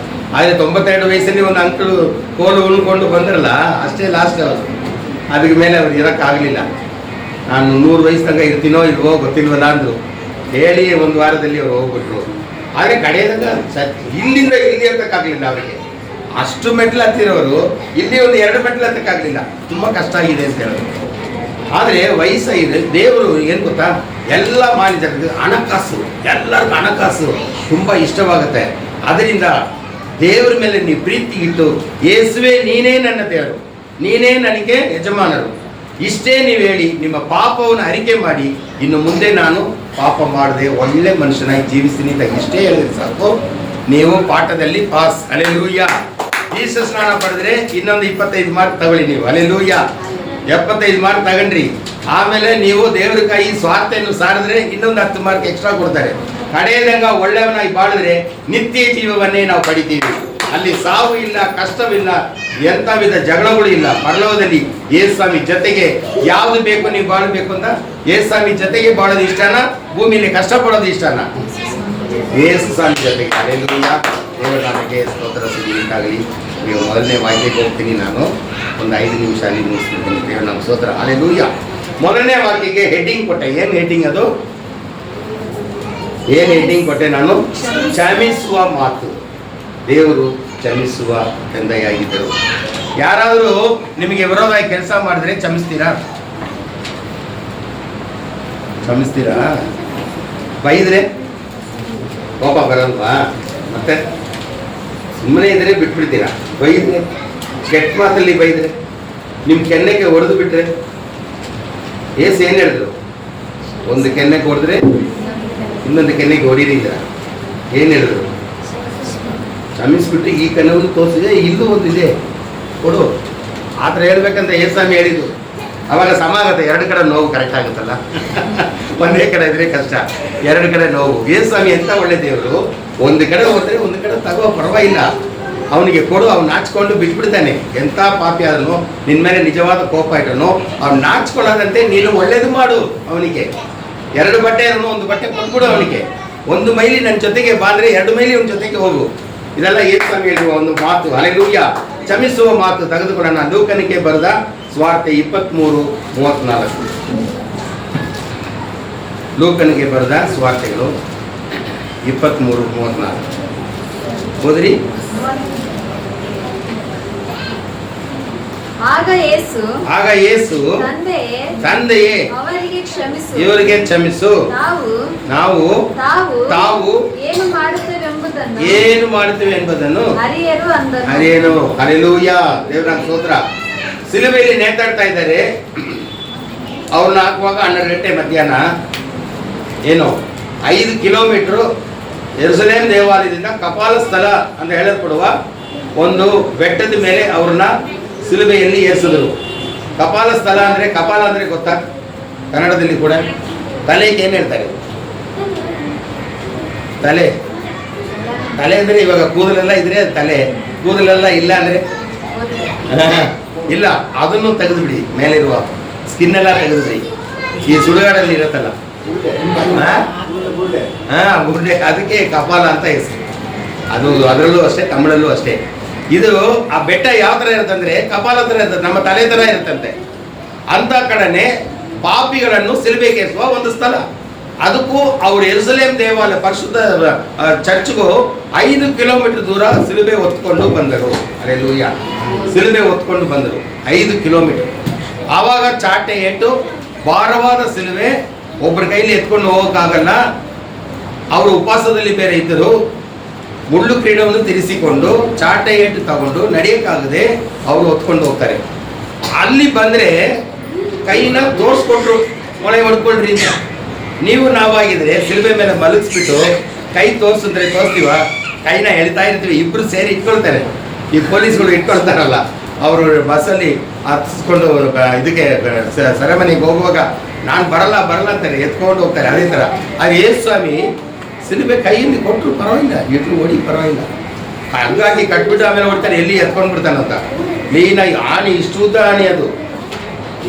ಆದರೆ 92 ವಯಸ್ಸಲ್ಲಿ ಒಂದು ಅಂಕಲು ಕೋಲು ಉಳ್ಕೊಂಡು ಬಂದ್ರಲ್ಲ, ಅಷ್ಟೇ ಲಾಸ್ಟ್ ಅವರು. ಅದಕ್ಕೆ ಮೇಲೆ ಅವ್ರು ಇರೋಕ್ಕಾಗಲಿಲ್ಲ. ನಾನು 100 ವಯಸ್ಸು ತನಕ ಇರ್ತೀನೋ ಇಲ್ವೋ ಗೊತ್ತಿಲ್ವಲ್ಲ ಅಂದರು. ಹೇಳಿ ಒಂದು ವಾರದಲ್ಲಿ ಅವ್ರು ಹೋಗ್ಬಿಟ್ರು. ಆದರೆ ಕಡೆಯದಾಗ ಇಲ್ಲಿಂದ ಇಲ್ಲಿ ಹತ್ತಕ್ಕಾಗಲಿಲ್ಲ ಅವರಿಗೆ. ಅಷ್ಟು ಮೆಟ್ಲು ಹತ್ತಿರೋರು ಇಲ್ಲಿ ಒಂದು 2 ಮೆಟ್ಲು ಹತ್ತಕ್ಕಾಗಲಿಲ್ಲ. ತುಂಬ ಕಷ್ಟ ಆಗಿದೆ ಅಂತ ಹೇಳಿದ್ರು. ಆದರೆ ವಯಸ್ಸಾಗಿದೆ. ದೇವರು ಏನು ಗೊತ್ತಾ, ಎಲ್ಲ ಮಾನಿಜರಿಗೆ ಹಣಕಾಸು, ಎಲ್ಲರಿಗೂ ಹಣಕಾಸು ತುಂಬ ಇಷ್ಟವಾಗುತ್ತೆ. ಅದರಿಂದ ದೇವರ ಮೇಲೆ ನೀವು ಪ್ರೀತಿ ಇಟ್ಟು, ಯೇಸುವೆ ನೀನೇ ನನ್ನ ದೇವರು, ನೀನೇ ನನಗೆ ಯಜಮಾನರು. ಇಷ್ಟೇ ನೀವು ಹೇಳಿ ನಿಮ್ಮ ಪಾಪವನ್ನು ಅರಿಕೆ ಮಾಡಿ, ಇನ್ನು ಮುಂದೆ ನಾನು ಪಾಪ ಮಾಡದೆ ಒಳ್ಳೆ ಮನುಷ್ಯನಾಗಿ ಜೀವಿಸ್ತೀನಿ ಅಂತ ಇಷ್ಟೇ ಹೇಳಿದ್ರೆ ಸಾಕು, ನೀವು ಪಾಠದಲ್ಲಿ ಪಾಸ್. ಹಲ್ಲೆಲೂಯಾ. ಈಶ ಸ್ನಾನ ಪಡೆದ್ರೆ ಇನ್ನೊಂದು 25 ಮಾರ್ಕ್ ತಗೊಳ್ಳಿ ನೀವು. ಹಲ್ಲೆಲೂಯಾ. 75 ಮಾರ್ಕ್ ತಗೊಂಡ್ರಿ. ಆಮೇಲೆ ನೀವು ದೇವರ ಕೈ ಸ್ವಾರ್ಥೆಯನ್ನು ಸಾರಿದ್ರೆ ಇನ್ನೊಂದು 10 ಮಾರ್ಕ್ ಎಕ್ಸ್ಟ್ರಾ ಕೊಡ್ತಾರೆ. ಕಡೆಯದಂಗ ಒಳ್ಳೆಯವನಾಗಿ ಬಾಳಿದ್ರೆ ನಿತ್ಯ ಜೀವವನ್ನೇ ನಾವು ಪಡಿತೀವಿ. ಅಲ್ಲಿ ಸಾವು ಇಲ್ಲ, ಕಷ್ಟವಿಲ್ಲ, ಎಂಥ ವಿಧ ಜಗಳಗಳು ಇಲ್ಲ. ಪರಲೋಕದಲ್ಲಿ ಯೇಸುಸ್ವಾಮಿ ಜೊತೆಗೆ ಯಾವುದು ಬೇಕು ನೀವು ಬಾಳಬೇಕು ಅಂತ, ಯೇಸುಸ್ವಾಮಿ ಜೊತೆಗೆ ಬಾಳೋದು ಇಷ್ಟನಾ, ಭೂಮಿಯಲ್ಲಿ ಕಷ್ಟಪಡೋದು ಇಷ್ಟನಾ? ಯೇಸುಸ್ವಾಮಿ ಜೊತೆಗೆ. ಹಲ್ಲೆಲೂಯಾ. ದೇವರ ನಾಮಕ್ಕೆ ಸ್ತೋತ್ರ ಸಿಗಲಿಕ್ಕಾಗಲಿ. ನೀವು ಮೊದಲನೇ ವಾಕ್ಯಕ್ಕೆ ಹೋಗ್ತೀನಿ, ನಾನು ಒಂದು 5 ನಿಮಿಷ ಅಲ್ಲಿ ಮುಗಿಸ್ಬಿಡ್ತೀನಿ. ದೇವರ ನಮ್ಮ ಸ್ತೋತ್ರ. ಹಲ್ಲೆಲೂಯಾ. ಮೊದಲನೇ ವಾಕ್ಯಕ್ಕೆ ಹೆಡ್ಡಿಂಗ್ ಕೊಟ್ಟೆ. ಏನು ಹೆಡ್ಡಿಂಗ್ ಅದು? ಏನು ಹೆಡ್ಡಿಂಗ್ ಕೊಟ್ಟೆ ನಾನು? ಕ್ಷಮಿಸುವ ಮಾತು. ದೇವರು ಕ್ಷಮಿಸುವ ತಂದೆಯಾಗಿದ್ದರು. ಯಾರಾದರೂ ನಿಮಗೆ ವಿರೋಧವಾಗಿ ಕೆಲಸ ಮಾಡಿದ್ರೆ ಕ್ಷಮಿಸ್ತೀರಾ? ಕ್ಷಮಿಸ್ತೀರಾ? ಬೈದ್ರೆ ಕೋಪ ಬರಲ್ವಾ? ಮತ್ತೆ ಸುಮ್ಮನೆ ಇದ್ರೆ ಬಿಟ್ಬಿಡ್ತೀರಾ? ಬೈದ್ರೆ, ಕೆಟ್ಟ ಮಾತಲ್ಲಿ ಬೈದ್ರೆ, ನಿಮ್ಮ ಕೆನ್ನೆಗೆ ಹೊಡೆದು ಬಿಟ್ರೆ, ಏಸು ಏನು ಹೇಳಿದ್ರು? ಒಂದು ಕೆನ್ನೆಗೆ ಹೊಡೆದ್ರೆ ಇನ್ನೊಂದು ಕೆನ್ನೆಗೆ ಹೊಡೀರಿದ್ರ. ಏನು ಹೇಳಿದ್ರು? ಕ್ಷಮಿಸ್ಬಿಟ್ಟು ಈ ಕನ್ನವನ್ನು ತೋರಿಸಿದೆ, ಇಲ್ಲೂ ಒಂದು ಇದೆ ಕೊಡು, ಆ ಥರ ಹೇಳ್ಬೇಕಂತ ಯೇಸುಸ್ವಾಮಿ ಹೇಳಿದ್ದು. ಅವಾಗ ಸಮ ಆಗುತ್ತೆ. 2 ಕಡೆ ನೋವು ಕರೆಕ್ಟ್ ಆಗುತ್ತಲ್ಲ. ಒಂದೇ ಕಡೆ ಇದ್ರೆ ಕಷ್ಟ, 2 ಕಡೆ ನೋವು. ಯೇಸುಸ್ವಾಮಿ ಎಂತ ಒಳ್ಳೆ ದೇವರು. ಒಂದು ಕಡೆ ಹೋದ್ರೆ ಒಂದು ಕಡೆ ತಗೋ, ಪರವಾಗಿಲ್ಲ, ಅವನಿಗೆ ಕೊಡು. ಅವ್ನು ನಾಚ್ಕೊಂಡು ಬಿಟ್ಬಿಡ್ತಾನೆ. ಎಂಥ ಪಾಪಿ ಆದನು, ನಿನ್ನ ಮೇಲೆ ನಿಜವಾದ ಕೋಪ ಇಟ್ಟನು, ಅವ್ನು ನಾಚ್ಕೊಳ್ಳೋದಂತೆ ನೀನು ಒಳ್ಳೇದು ಮಾಡು. ಅವನಿಗೆ 2 ಬಟ್ಟೆ ಇರೋನು, 1 ಬಟ್ಟೆ ಕೊಟ್ಬಿಡು ಅವನಿಗೆ. 1 ಮೈಲಿ ನನ್ನ ಜೊತೆಗೆ ಬಾಂದ್ರೆ 2 ಮೈಲಿ ಅವನ ಜೊತೆಗೆ ಹೋಗು. ಇದೆಲ್ಲ ಯೇಸುಸ್ವಾಮಿ ಹೇಳಿರುವ ಒಂದು ಮಾತು. ಹಲ್ಲೆಲೂಯಾ. ಕ್ಷಮಿಸುವ ಮಾತು ತೆಗೆದುಕೊಳ್ಳೋಣ. ಲೂಕನಿಗೆ ಬರೆದ ಸುವಾರ್ತೆ 23:34. ಲೂಕನಿಗೆ ಬರೆದ ಸುವಾರ್ತೆಗಳು 23:34 ಓದ್ರಿ. ಆಗ ಯೇಸು ತಂದೆಯೇ ಇವರಿಗೆ ಕ್ಷಮಿಸು, ತಾವು ಏನು ಮಾಡುತ್ತೇವೆ ಎಂಬುದನ್ನು ಅರಿಯರು. ಹಲ್ಲೆಲೂಯಾ. ದೇವರ ಸ್ತೋತ್ರ. ಸಿಲುಬೆಯಲ್ಲಿ ನೇತಾಡ್ತಾ ಇದ್ದಾರೆ. ಅವ್ರನ್ನ ಹಾಕುವಾಗ 12 ಗಂಟೆ ಮಧ್ಯಾಹ್ನ, ಏನು 5 ಕಿಲೋಮೀಟರ್ ಯೆರೂಸಲೇಮ್ ದೇವಾಲಯದಿಂದ ಕಪಾಲ ಸ್ಥಳ ಅಂತ ಹೇಳಲ್ಪಡುವ ಒಂದು ಬೆಟ್ಟದ ಮೇಲೆ ಅವ್ರನ್ನ ಸಿಲುಬೆಯಲ್ಲಿ ಏರಿಸಿದ್ರು. ಕಪಾಲ ಸ್ಥಳ ಅಂದರೆ, ಕಪಾಲ ಅಂದರೆ ಗೊತ್ತಾ ಕನ್ನಡದಲ್ಲಿ ಕೂಡ? ತಲೆಗೆ ಏನು ಹೇಳ್ತಾರೆ? ತಲೆ. ತಲೆ ಅಂದರೆ ಇವಾಗ ಕೂದಲೆಲ್ಲ ಇದ್ರೆ ತಲೆ, ಕೂದಲೆಲ್ಲ ಇಲ್ಲ ಅಂದರೆ ಇಲ್ಲ, ಅದನ್ನು ತೆಗೆದುಬಿಡಿ. ಮೇಲಿರುವ ಸ್ಕಿನ್ ಎಲ್ಲ ತೆಗೆದುಬಿಡಿ. ಈ ಸುಡುಗಾಡಲ್ಲಿ ಇರುತ್ತಲ್ಲ, ಗುಡ್ಡೆ, ಅದಕ್ಕೆ ಕಪಾಲ ಅಂತ ಹೆಸರು. ಅದು ಅದರಲ್ಲೂ ಅಷ್ಟೇ, ತಮಿಳಲ್ಲೂ ಅಷ್ಟೇ. ಇದು ಆ ಬೆಟ್ಟ ಯಾವ ಥರ ಇರುತ್ತಂದ್ರೆ ಕಪಾಲ ಥರ ಇರ್ತದೆ, ನಮ್ಮ ತಲೆ ಥರ ಇರುತ್ತಂತೆ. ಅಂತ ಕಡೆನೆ ಪಾಪಿಗಳನ್ನು ಸಿಲುಬೆಗೇರಿಸುವ ಒಂದು ಸ್ಥಳ. ಅದಕ್ಕೂ ಅವರು ಯೆರೂಸಲೇಮ್ ದೇವಾಲಯ ಪರಿಶುದ್ಧ ಚರ್ಚ್ಗೂ 5 ಕಿಲೋಮೀಟರ್ ದೂರ ಸಿಲುಬೆ ಹೊತ್ಕೊಂಡು ಬಂದರು. ಹಲ್ಲೆಲೂಯಾ. ಸಿಲುಬೆ ಹೊತ್ಕೊಂಡು ಬಂದರು 5 ಕಿಲೋಮೀಟರ್. ಆವಾಗ ಚಾಟೆ ಏಟು ಭಾರವಾದ ಸಿಲುಬೆ, ಒಬ್ಬರ ಕೈಲಿ ಎತ್ಕೊಂಡು ಹೋಗೋಕ್ಕಾಗಲ್ಲ. ಅವರು ಉಪವಾಸದಲ್ಲಿ ಬೇರೆ ಇದ್ದರು. ಮುಳ್ಳು ಕ್ರೀಡವನ್ನು ತಿರಿಸಿಕೊಂಡು ಚಾಟೆ ಏಟು ತಗೊಂಡು ನಡೆಯೋಕ್ಕಾಗದೆ ಅವರು ಹೊತ್ಕೊಂಡು ಹೋಗ್ತಾರೆ. ಅಲ್ಲಿ ಬಂದರೆ ಕೈನ ತೋರಿಸ್ಕೊಟ್ರು, ಮೊಳೆ ಹೊಡ್ಕೊಳ್ರಿ ಅಂತ. ನೀವು ನಾವಾಗಿದ್ರೆ ಸಿಲುಬೆ ಮೇಲೆ ಮಲಗಿಸ್ಬಿಟ್ಟು ಕೈ ತೋರಿಸಿದ್ರೆ ತೋರಿಸ್ತೀವ? ಕೈನ ಎಳಿತಾ ಇರ್ತೀವಿ. ಇಬ್ಬರು ಸೇರಿ ಇಟ್ಕೊಳ್ತಾರೆ. ಈ ಪೊಲೀಸ್ಗಳು ಇಟ್ಕೊಳ್ತಾರಲ್ಲ, ಅವರು ಬಸ್ಸಲ್ಲಿ ಹತ್ತಿಸ್ಕೊಂಡು ಇದಕ್ಕೆ ಸೆರೆಮನಿಗೆ ಹೋಗುವಾಗ ನಾನು ಬರಲ್ಲ ಅಂತಾರೆ, ಎತ್ಕೊಂಡು ಹೋಗ್ತಾರೆ. ಅದೇ ಥರ ಅದು ಯೇಸುಸ್ವಾಮಿ ಸಿಲುಬೆ ಕೈಯಲ್ಲಿ ಕೊಟ್ಟರು ಪರವಾಗಿಲ್ಲ, ಇಟ್ರು ಓಡಿ ಪರವಾಗಿಲ್ಲ. ಹಂಗಾಗಿ ಕಟ್ಬಿಟ್ಟು ಆಮೇಲೆ ಹೊಡ್ತಾರೆ, ಎಲ್ಲಿ ಎತ್ಕೊಂಡು ಬಿಡ್ತಾನಂತ. ಕ್ಲೀನಾಗಿ ಆಣಿ, ಇಷ್ಟು ಉದ್ದ ಆಣಿ, ಅದು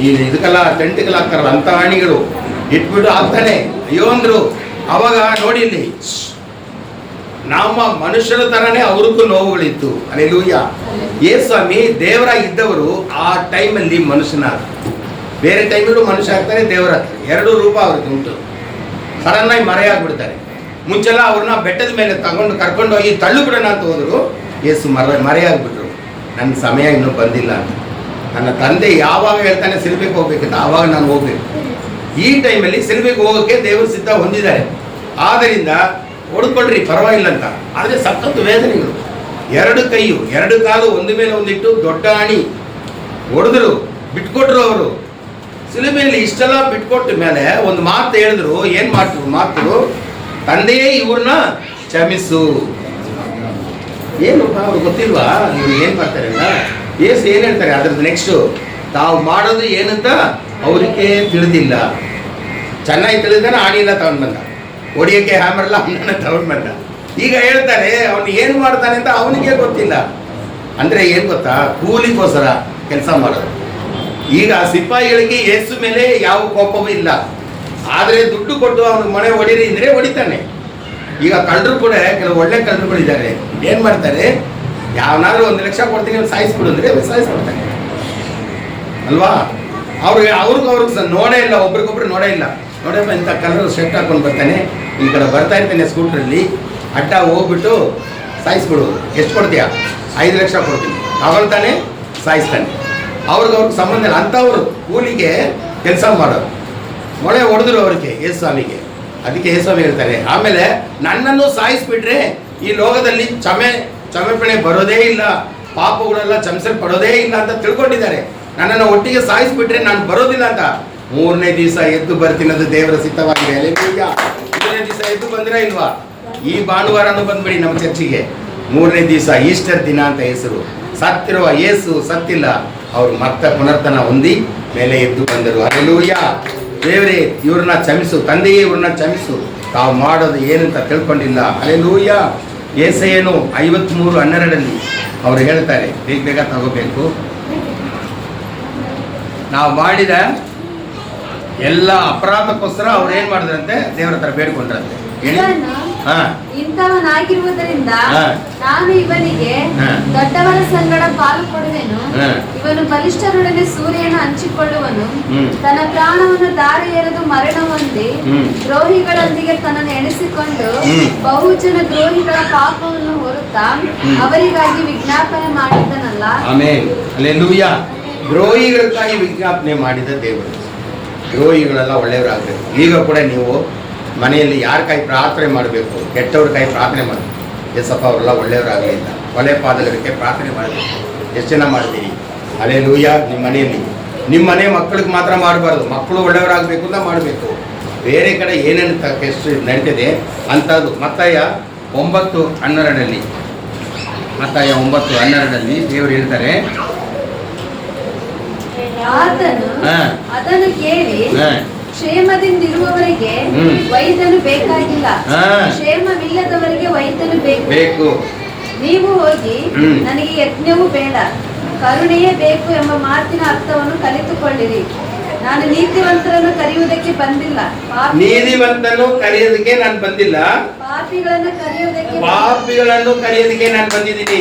ಈ ಇದಕ್ಕೆಲ್ಲ ಟೆಂಟ್ಗೆಲ್ಲ ಹಾಕ್ತಾರಲ್ಲ ಅಂಥ ಆಣಿಗಳು ಇಟ್ಬಿಟ್ಟು ಆಗ್ತಾನೆ. ಅಯ್ಯೋ ಅಂದರು. ಅವಾಗ ನೋಡಿ, ಇಲ್ಲಿ ನಮ್ಮ ಮನುಷ್ಯರ ಥರನೇ ಅವ್ರಿಗೂ ನೋವುಗಳಿತ್ತು. ಹಲ್ಲೆಲೂಯಾ. ಯೇಸುಸ್ವಾಮಿ ದೇವರಾಗಿದ್ದವರು ಆ ಟೈಮಲ್ಲಿ ಮನುಷ್ಯನ, ಬೇರೆ ಟೈಮಲ್ಲೂ ಮನುಷ್ಯ ಆಗ್ತಾರೆ, ದೇವರಾಗ್ತಾರೆ. 2 ರೂಪ ಅವ್ರಿಗೆ ಉಂಟು. ಸಡನ್ನಾಗಿ ಮರೆಯಾಗ್ಬಿಡ್ತಾರೆ. ಮುಂಚೆಲ್ಲ ಅವ್ರನ್ನ ಬೆಟ್ಟದ ಮೇಲೆ ಕರ್ಕೊಂಡು ಹೋಗಿ ತಳ್ಳು ಬಿಡೋಣ ಅಂತ ಹೋದ್ರು. ಯೇಸು ಮರೆಯಾಗ್ಬಿಟ್ರು. ನನ್ನ ಸಮಯ ಇನ್ನೂ ಬಂದಿಲ್ಲ ಅಂತ. ನನ್ನ ತಂದೆ ಯಾವಾಗ ಹೇಳ್ತಾನೆ ಸಿಲುಬೆಗೆ ಹೋಗ್ಬೇಕಂತ, ಆವಾಗ ನಾನು ಹೋಗ್ಬೇಕು. ಈ ಟೈಮಲ್ಲಿ ಸಿಲುಬೆಗೆ ಹೋಗೋಕ್ಕೆ ದೇವರು ಸಿದ್ಧ ಹೊಂದಿದ್ದಾರೆ. ಆದ್ದರಿಂದ ಹೊಡ್ಕೊಳ್ರಿ ಪರವಾಗಿಲ್ಲ ಅಂತ. ಆದರೆ ಸಖತ್ತು ವೇದನೆಗಳು. 2 ಕೈಯು 2 ಕಾಲು ಒಂದು ಮೇಲೆ ಒಂದಿಟ್ಟು ದೊಡ್ಡ ಆಣಿ ಹೊಡೆದ್ರು, ಬಿಟ್ಕೊಟ್ರು. ಅವರು ಸಿಲುಬೆಯಲ್ಲಿ ಇಷ್ಟೆಲ್ಲ ಬಿಟ್ಕೊಟ್ಟ ಮೇಲೆ ಒಂದು ಮಾತು ಹೇಳಿದ್ರು. ಏನ್ ಮಾತು? ತಂದೆಯೇ ಇವ್ರನ್ನ ಕ್ಷಮಿಸು. ಏನು ಅವ್ರು ಗೊತ್ತಿಲ್ವಾ ಇವ್ರು ಏನ್ ಮಾಡ್ತಾರೆ ಅಂತ? ಏಸು ಏನ್ ಹೇಳ್ತಾರೆ ಅದ್ರದ್ದು ನೆಕ್ಸ್ಟ್, ತಾವು ಮಾಡೋದು ಏನಂತ ಅವ್ರಿಗೆ ತಿಳಿದಿಲ್ಲ. ಚೆನ್ನಾಗಿ ತಿಳಿದಾನೆ, ಆಡಿಲ್ಲ ತಗೊಂಡ್ ಬಂದ, ಹೊಡಿಯಕ್ಕೆ ಹ್ಯಾಮರ್ಲ್ಲ ಅವನನ್ನ ತಗೊಂಡ್ ಬಂದ. ಈಗ ಹೇಳ್ತಾರೆ ಅವನು ಏನು ಮಾಡ್ತಾನೆ ಅಂತ ಅವನಿಗೆ ಗೊತ್ತಿಲ್ಲ. ಅಂದ್ರೆ ಏನ್ ಗೊತ್ತಾ, ಕೂಲಿಗೋಸ್ಕರ ಕೆಲಸ ಮಾಡೋದು. ಈಗ ಸಿಪಾಯಿಗಳಿಗೆ ಯೇಸು ಮೇಲೆ ಯಾವ ಕೋಪವೂ ಇಲ್ಲ, ಆದ್ರೆ ದುಡ್ಡು ಕೊಟ್ಟು ಅವನಿಗೆ ಮನೆ ಹೊಡೀರಿ ಅಂದ್ರೆ ಹೊಡಿತಾನೆ. ಈಗ ಕಳ್ಳರು ಕೂಡ ಕೆಲವು ಒಳ್ಳೆ ಕಳ್ಳರುಗಳಿದ್ದಾರೆ. ಏನ್ ಮಾಡ್ತಾರೆ, ಯಾವನಾದ್ರೂ 1 ಲಕ್ಷ ಕೊಡ್ತೀನಿ ಸಾಯಿಸ್ಬಿಡು ಅಂದ್ರೆ ಸಾಯಿಸ್ಬಿಡ್ತಾನೆ ಅಲ್ವಾ? ಅವ್ರಿಗೆ ನೋಡೇ ಇಲ್ಲ, ಒಬ್ರಿಗೊಬ್ರು ನೋಡೇ ಇಲ್ಲ. ನೋಡಪ್ಪ ಇಂಥ ಕಲರ್ ಶರ್ಟ್ ಹಾಕೊಂಡು ಬರ್ತಾನೆ, ಈ ಕಡೆ ಬರ್ತಾ ಇರ್ತಾನೆ ಸ್ಕೂಟ್ರಲ್ಲಿ, ಅಡ್ಡ ಹೋಗ್ಬಿಟ್ಟು ಸಾಯಿಸ್ಬಿಡೋದು. ಎಷ್ಟು ಕೊಡ್ತೀಯ? 5 ಲಕ್ಷ ಕೊಡ್ತೀನಿ. ತಗೊಳ್ತಾನೆ, ಸಾಯಿಸ್ತಾನೆ. ಅವ್ರಿಗೆ ಸಂಬಂಧ ಇಲ್ಲ. ಅಂಥವ್ರು ಕೂಲಿಗೆ ಕೆಲಸ ಮಾಡೋರು. ಮೊಳೆ ಹೊಡೆದ್ರು ಅವ್ರಿಗೆ ಯೇಸುಸ್ವಾಮಿಗೆ. ಅದಕ್ಕೆ ಯೇಸುಸ್ವಾಮಿ ಹೇಳ್ತಾರೆ, ಆಮೇಲೆ ನನ್ನನ್ನು ಸಾಯಿಸ್ಬಿಟ್ರೆ ಈ ಲೋಕದಲ್ಲಿ ಕ್ಷಮೆಪಣೆ ಬರೋದೇ ಇಲ್ಲ, ಪಾಪಗಳೆಲ್ಲ ಕ್ಷಮಿಸಲ್ಪಡೋದೇ ಇಲ್ಲ ಅಂತ ತಿಳ್ಕೊಂಡಿದ್ದಾರೆ. ನನ್ನನ್ನು ಒಟ್ಟಿಗೆ ಸಾಯಿಸ್ಬಿಟ್ರೆ ನಾನು ಬರೋದಿಲ್ಲ ಅಂತ. 3ನೇ ದಿವಸ ಎದ್ದು ಬರ್ತೀನಿ, ಅದು ದೇವರ ಸಿದ್ಧವಾಗಿದೆ. ಅಲ್ಲೇಲೂಯಾ. 3ನೇ ದಿವಸ ಎದ್ದು ಬಂದ್ರೆ ಇಲ್ವಾ? ಈ ಭಾನುವಾರನೂ ಬಂದ್ಬಿಡಿ ನಮ್ಮ ಚರ್ಚಿಗೆ. 3ನೇ ದಿವಸ ಈಸ್ಟರ್ ದಿನ ಅಂತ ಹೆಸರು. ಸತ್ತಿರುವ ಯೇಸು ಸತ್ತಿಲ್ಲ, ಅವ್ರು ಮತ್ತೆ ಪುನರ್ತನ ಹೊಂದಿ ಮೇಲೆ ಎದ್ದು ಬಂದರು. ಅಲ್ಲೇಲೂಯಾ. ದೇವರೇ ಇವ್ರನ್ನ ಕ್ಷಮಿಸು, ತಂದೆಯೇ ಇವ್ರನ್ನ ಕ್ಷಮಿಸು, ತಾವು ಮಾಡೋದು ಏನಂತ ತಿಳ್ಕೊಂಡಿಲ್ಲ. ಅಲ್ಲೇಲೂಯಾ. ಯೆಶಾಯನು 53:12 ಅವ್ರು ಹೇಳ್ತಾರೆ, ಬೇಗ ತಗೋಬೇಕು, ನಾವು ಮಾಡಿದ ಎಲ್ಲ ಅಪರಾಧಕ್ಕೋಸ್ಕರ ಅವ್ರು ಏನ್ ಮಾಡಿದ್ರಂತೆ, ದೇವರ ಹತ್ರ ಬೇಡ್ಕೊಂಡ್ರಂತೆ. ಇಂಥವನಾಗಿರುವುದರಿಂದ ನಾನು ಇವನಿಗೆ ದೊಡ್ಡವರ ಸಂಗಡ ಪಾಲು ಕೊಡುವೆನು. ಇವನು ಬಲಿಷ್ಠರೊಡನೆ ಸೂರ್ಯನ ಹಂಚಿಕೊಳ್ಳುವನು. ತನ್ನ ಪ್ರಾಣವನ್ನು ದಾರಿ ಎರೆದು ಮರಣ ಹೊಂದಿ ದ್ರೋಹಿಗಳೊಂದಿಗೆ ತನ್ನನ್ನು ಎಣಿಸಿಕೊಂಡು ಬಹುಜನ ದ್ರೋಹಿಗಳ ಪಾಪವನ್ನು ಹೊರುತ್ತಾ ಅವರಿಗಾಗಿ ವಿಜ್ಞಾಪನೆ ಮಾಡಿದ್ದನಲ್ಲ. ಆಮೆನ್. ಹಲ್ಲೆಲೂಯಾ. ದ್ರೋಹಿಗಳಿಗಾಗಿ ವಿಜ್ಞಾಪನೆ ಮಾಡಿದ ದೇವರು. ದ್ರೋಹಿಗಳೆಲ್ಲ ಒಳ್ಳೆಯವರಾಗಬೇಕು. ಈಗ ಕೂಡ ನೀವು ಮನೆಯಲ್ಲಿ ಯಾರ ಕೈ ಪ್ರಾರ್ಥನೆ ಮಾಡಬೇಕು, ಕೆಟ್ಟವ್ರ ಕೈ ಪ್ರಾರ್ಥನೆ ಮಾಡಬೇಕು. ಎಸಪ್ಪ ಅವರೆಲ್ಲ ಒಳ್ಳೆಯವರಾಗಲಿಲ್ಲ, ಕೊಲೆ ಪಾದಕರಿಗೆ ಪ್ರಾರ್ಥನೆ ಮಾಡಬೇಕು. ಎಷ್ಟು ಜನ ಮಾಡ್ತೀರಿ? ಹಲ್ಲೆಲೂಯಾ. ನಿಮ್ಮ ಮನೆಯಲ್ಲಿ ನಿಮ್ಮ ಮನೆ ಮಕ್ಕಳಿಗೆ ಮಾತ್ರ ಮಾಡಬಾರ್ದು, ಮಕ್ಕಳು ಒಳ್ಳೆಯವರಾಗಬೇಕು ಅಂತ ಮಾಡಬೇಕು. ಬೇರೆ ಕಡೆ ಏನೇನು ಎಷ್ಟು ನಡೀತಿದೆ ಅಂಥದ್ದು. ಮತ್ತಾಯ 9:12 ಮತ್ತಾಯ 9:12 ದೇವರು ಹೇಳ್ತಾರೆ, ಅದನ್ನು ಕೇಳಿ ಕ್ಷೇಮದಿಂದಿರುವವರಿಗೆ ವೈದ್ಯನು ಬೇಕಾಗಿಲ್ಲ, ಕ್ಷೇಮವಿಲ್ಲದವರಿಗೆ ವೈದ್ಯನು ಬೇಕು. ನೀವು ಹೋಗಿ ನನಗೆ ಯಜ್ಞವೂ ಬೇಡ, ಕರುಣೆಯೇ ಬೇಕು ಎಂಬ ಮಾತಿನ ಅರ್ಥವನ್ನು ಕಲಿತುಕೊಳ್ಳಿರಿ. ನಾನು ನೀತಿವಂತರನ್ನು ಕರೆಯುವುದಕ್ಕೆ ಬಂದಿಲ್ಲ, ನೀತಿವಂತನು ಕರೆಯೋದಕ್ಕೆ ನಾನು ಬಂದಿಲ್ಲ, ಪಾಪಿಗಳನ್ನು ಕರೆಯೋದಕ್ಕೆ ನಾನು ಬಂದಿದ್ದೀನಿ.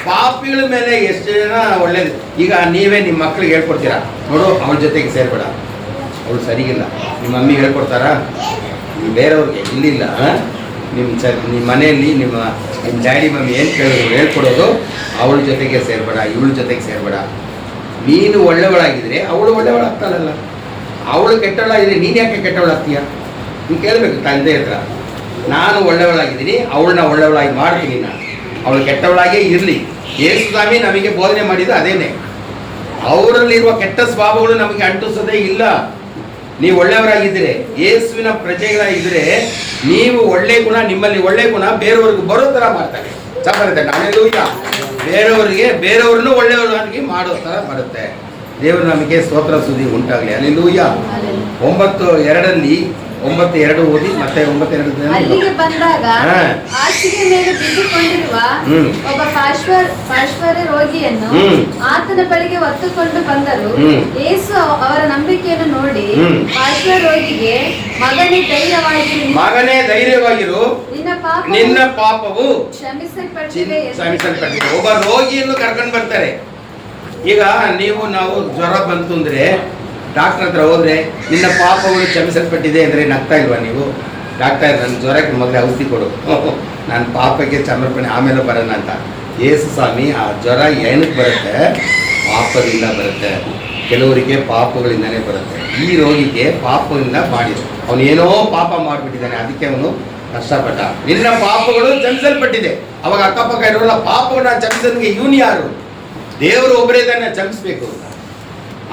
ಪಾಪಿಗಳ ಮೇಲೆ ಎಷ್ಟು ಜನ ಒಳ್ಳೇದು. ಈಗ ನೀವೇ ನಿಮ್ಮ ಮಕ್ಳಿಗೆ ಹೇಳ್ಕೊಡ್ತೀರಾ, ನೋಡು ಅವಳ ಜೊತೆಗೆ ಸೇರ್ಬೇಡ, ಅವಳು ಸರಿಗಿಲ್ಲ. ನಿಮ್ಮ ಮಮ್ಮಿಗೆ ಹೇಳ್ಕೊಡ್ತಾರಾ? ಬೇರೆಯವ್ರಿಗೆ ಇಲ್ಲಿಲ್ಲ. ನಿಮ್ಮ ಮನೆಯಲ್ಲಿ ನಿಮ್ಮ ಡ್ಯಾಡಿ ಮಮ್ಮಿ ಏನು ಕೇಳಿದ್ರು ಹೇಳ್ಕೊಡೋದು, ಅವಳ ಜೊತೆಗೆ ಸೇರ್ಬೇಡ, ಇವಳ ಜೊತೆಗೆ ಸೇರ್ಬೇಡ. ನೀನು ಒಳ್ಳೆಯವಳಾಗಿದ್ರೆ ಅವಳು ಒಳ್ಳೆಯವಳಾಗ್ತಾಳಲ್ಲ. ಅವಳು ಕೆಟ್ಟವಳಾಗಿದ್ರೆ ನೀನು ಯಾಕೆ ಕೆಟ್ಟವಳಾಗ್ತೀಯ? ನೀನು ಕೇಳಬೇಕು ತಂದೆ ಹತ್ರ. ನಾನು ಒಳ್ಳೆಯವಳಾಗಿದ್ದೀನಿ, ಅವಳನ್ನ ಒಳ್ಳೆಯವಳಾಗಿ ಮಾಡ್ತೀನಿ, ನಾನು ಅವಳು ಕೆಟ್ಟವಳಾಗೇ ಇರಲಿ. ಯೇಸುಸ್ವಾಮಿ ನಮಗೆ ಬೋಧನೆ ಮಾಡಿದ್ದು ಅದೇನೆ. ಅವರಲ್ಲಿರುವ ಕೆಟ್ಟ ಸ್ವಭಾವಗಳು ನಮಗೆ ಅಂಟಿಸೋದೇ ಇಲ್ಲ. ನೀವು ಒಳ್ಳೆಯವರಾಗಿದ್ದರೆ, ಯೇಸುವಿನ ಪ್ರಜೆಗಳಾಗಿದ್ದರೆ, ನೀವು ಒಳ್ಳೆ ಗುಣ, ನಿಮ್ಮಲ್ಲಿ ಒಳ್ಳೆ ಗುಣ ಬೇರೆಯವ್ರಿಗೆ ಬರೋ ಥರ ಮಾಡ್ತಾರೆ. ಚೆನ್ನಾಗಿರುತ್ತೆ. ಹಲ್ಲೆಲೂಯಾ. ಬೇರೆಯವ್ರನ್ನೂ ಒಳ್ಳೆಯವರಾಗಿ ಮಾಡೋ ಥರ ಮಾಡುತ್ತೆ. ದೇವರು ನಮಗೆ ಸ್ತೋತ್ರ ಸುದ್ದಿ ಉಂಟಾಗಲಿ. ಹಲ್ಲೆಲೂಯಾ. 9:2 ಓದಿ. ಮತ್ತೆ 9:2 ಅಲ್ಲಿಗೆ ಬಂದಾಗ ಹಾಸಿಗೆ ಮೇಲೆ ಬಿದ್ದುಕೊಂಡಿರುವ ಒಬ್ಬ ಪಾರ್ಶ್ವರ ರೋಗಿಯನ್ನು ಆತನ ಬಳಿಗೆ ಹೊತ್ತುಕೊಂಡು ಬಂದರು. ಯೇಸು ಅವರ ನಂಬಿಕೆಯನ್ನು ನೋಡಿ ಪಾರ್ಶ್ವ ರೋಗಿಗೆ, ಮಗನೇ ಧೈರ್ಯವಾಗಿರು, ನಿನ್ನ ಪಾಪವು ಕ್ಷಮಿಸಲ್ಪಟ್ಟಿದೆ. ಒಬ್ಬ ರೋಗಿಯನ್ನು ಕರ್ಕೊಂಡು ಬರ್ತಾರೆ. ಈಗ ನಾವು ಜ್ವರ ಬಂತು ಅಂದ್ರೆ ಡಾಕ್ಟರ್ ಹತ್ರ ಹೋದ್ರೆ ನಿನ್ನ ಪಾಪಗಳು ಕ್ಷಮಿಸಲ್ಪಟ್ಟಿದೆ ಅಂದರೆ ನಗ್ತಾ ಇಲ್ವಾ ನೀವು? ಡಾಕ್ಟರ್ ನನ್ನ ಜ್ವರಕ್ಕೆ ಮೊದಲೇ ಔಷಧಿ ಕೊಡು, ನನ್ನ ಪಾಪಕ್ಕೆ ಸಮರ್ಪಣೆ ಆಮೇಲೆ ಬರೋಣ ಅಂತ. ಯೇಸುಸ್ವಾಮಿ ಆ ಜ್ವರ ಏನಕ್ಕೆ ಬರುತ್ತೆ? ಪಾಪದಿಂದ ಬರುತ್ತೆ. ಕೆಲವರಿಗೆ ಪಾಪಗಳಿಂದನೇ ಬರುತ್ತೆ. ಈ ರೋಗಿಗೆ ಪಾಪದಿಂದ ಮಾಡಿದ, ಅವನೇನೋ ಪಾಪ ಮಾಡಿಬಿಟ್ಟಿದ್ದಾನೆ, ಅದಕ್ಕೆ ಅವನು ಕಷ್ಟಪಟ್ಟ. ನಿನ್ನ ಪಾಪಗಳು ಕ್ಷಮಿಸಲ್ಪಟ್ಟಿದೆ. ಅವಾಗ ಅಕ್ಕಪಕ್ಕ ಇರೋಲ್ಲ, ಪಾಪಗಳನ್ನ ಕ್ಷಮಿಸೋದಕ್ಕೆ ಇವನು ಯಾರು? ದೇವರು ಒಬ್ಬರೇ ತಾನೇ ಕ್ಷಮಿಸ್ಬೇಕು.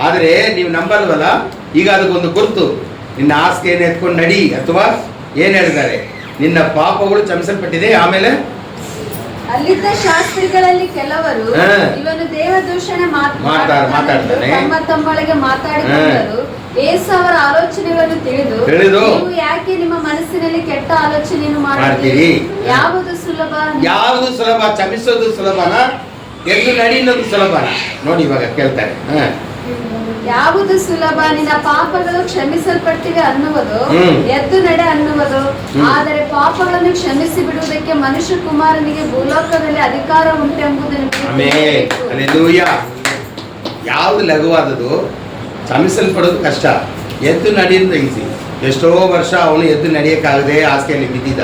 ಆದರೆ ನೀವು ನಂಬಲ್ವಲ್ಲ. ಈಗ ಅದಕ್ಕೊಂದು ಗುರುತು, ನಿನ್ನ ಹಾಸಿಗೆಯನ್ನು ಎತ್ಕೊಂಡು ನಡಿ, ಅಥವಾ ಏನು ಹೇಳಿದ್ದಾರೆ, ನಿನ್ನ ಪಾಪಗಳು ಕ್ಷಮಿಸಲ್ಪಟ್ಟಿದೆ. ಆಮೇಲೆ ಅಲ್ಲಿದ್ದ ಶಾಸ್ತ್ರಿಗಳಲ್ಲಿ ಕೆಲವರು ಇವನು ದೇವದೂಷಣೆ ಮಾತಾಡ್ತಾನೆ ತಮ್ಮೊಳಗೆ ಮಾತಾಡಿಕೊಂಡರು. ಯೇಸು ಅವರ ಆಲೋಚನೆಗಳನ್ನು ತಿಳಿದು ನೀವು ಯಾಕೆ ನಿಮ್ಮ ಮನಸ್ಸಿನಲ್ಲಿ ಕೆಟ್ಟ ಆಲೋಚನೆಯನ್ನು ಮಾಡ್ತೀರಿ? ಯಾವುದು ಸುಲಭ? ಕ್ಷಮಿಸೋದು ಸುಲಭನ, ಎದ್ದು ನಡೀನೋದು ಸುಲಭನ? ನೋಡಿ ಇವಾಗ ಕೇಳ್ತಾರೆ, ಯಾವುದು ಸುಲಭ? ನಿನ್ನ ಪಾಪಗಳು ಕ್ಷಮಿಸಲ್ಪಟ್ಟಿವೆ ಅನ್ನುವುದು, ಎದ್ದು ನಡೆ ಅನ್ನುವುದು. ಆದರೆ ಪಾಪಗಳನ್ನು ಕ್ಷಮಿಸಿ ಬಿಡುವುದಕ್ಕೆ ಮನುಷ್ಯ ಕುಮಾರನಿಗೆ ಭೂಲೋಕದಲ್ಲಿ ಅಧಿಕಾರ ಉಂಟೆಂಬುದನ್ನು. ಯಾವ್ದು ಲಘುವಾದದು? ಕ್ಷಮಿಸಲ್ಪಡೋದು ಕಷ್ಟ, ಎದ್ದು ನಡೆಯೋದು ಈಸಿ. ಎಷ್ಟೋ ವರ್ಷ ಅವನು ಎದ್ದು ನಡೆಯೋಕ್ಕಾಗದೆ ಹಾಸಿಗೆಯಲ್ಲಿ ಬಿದ್ದಿದ್ದ,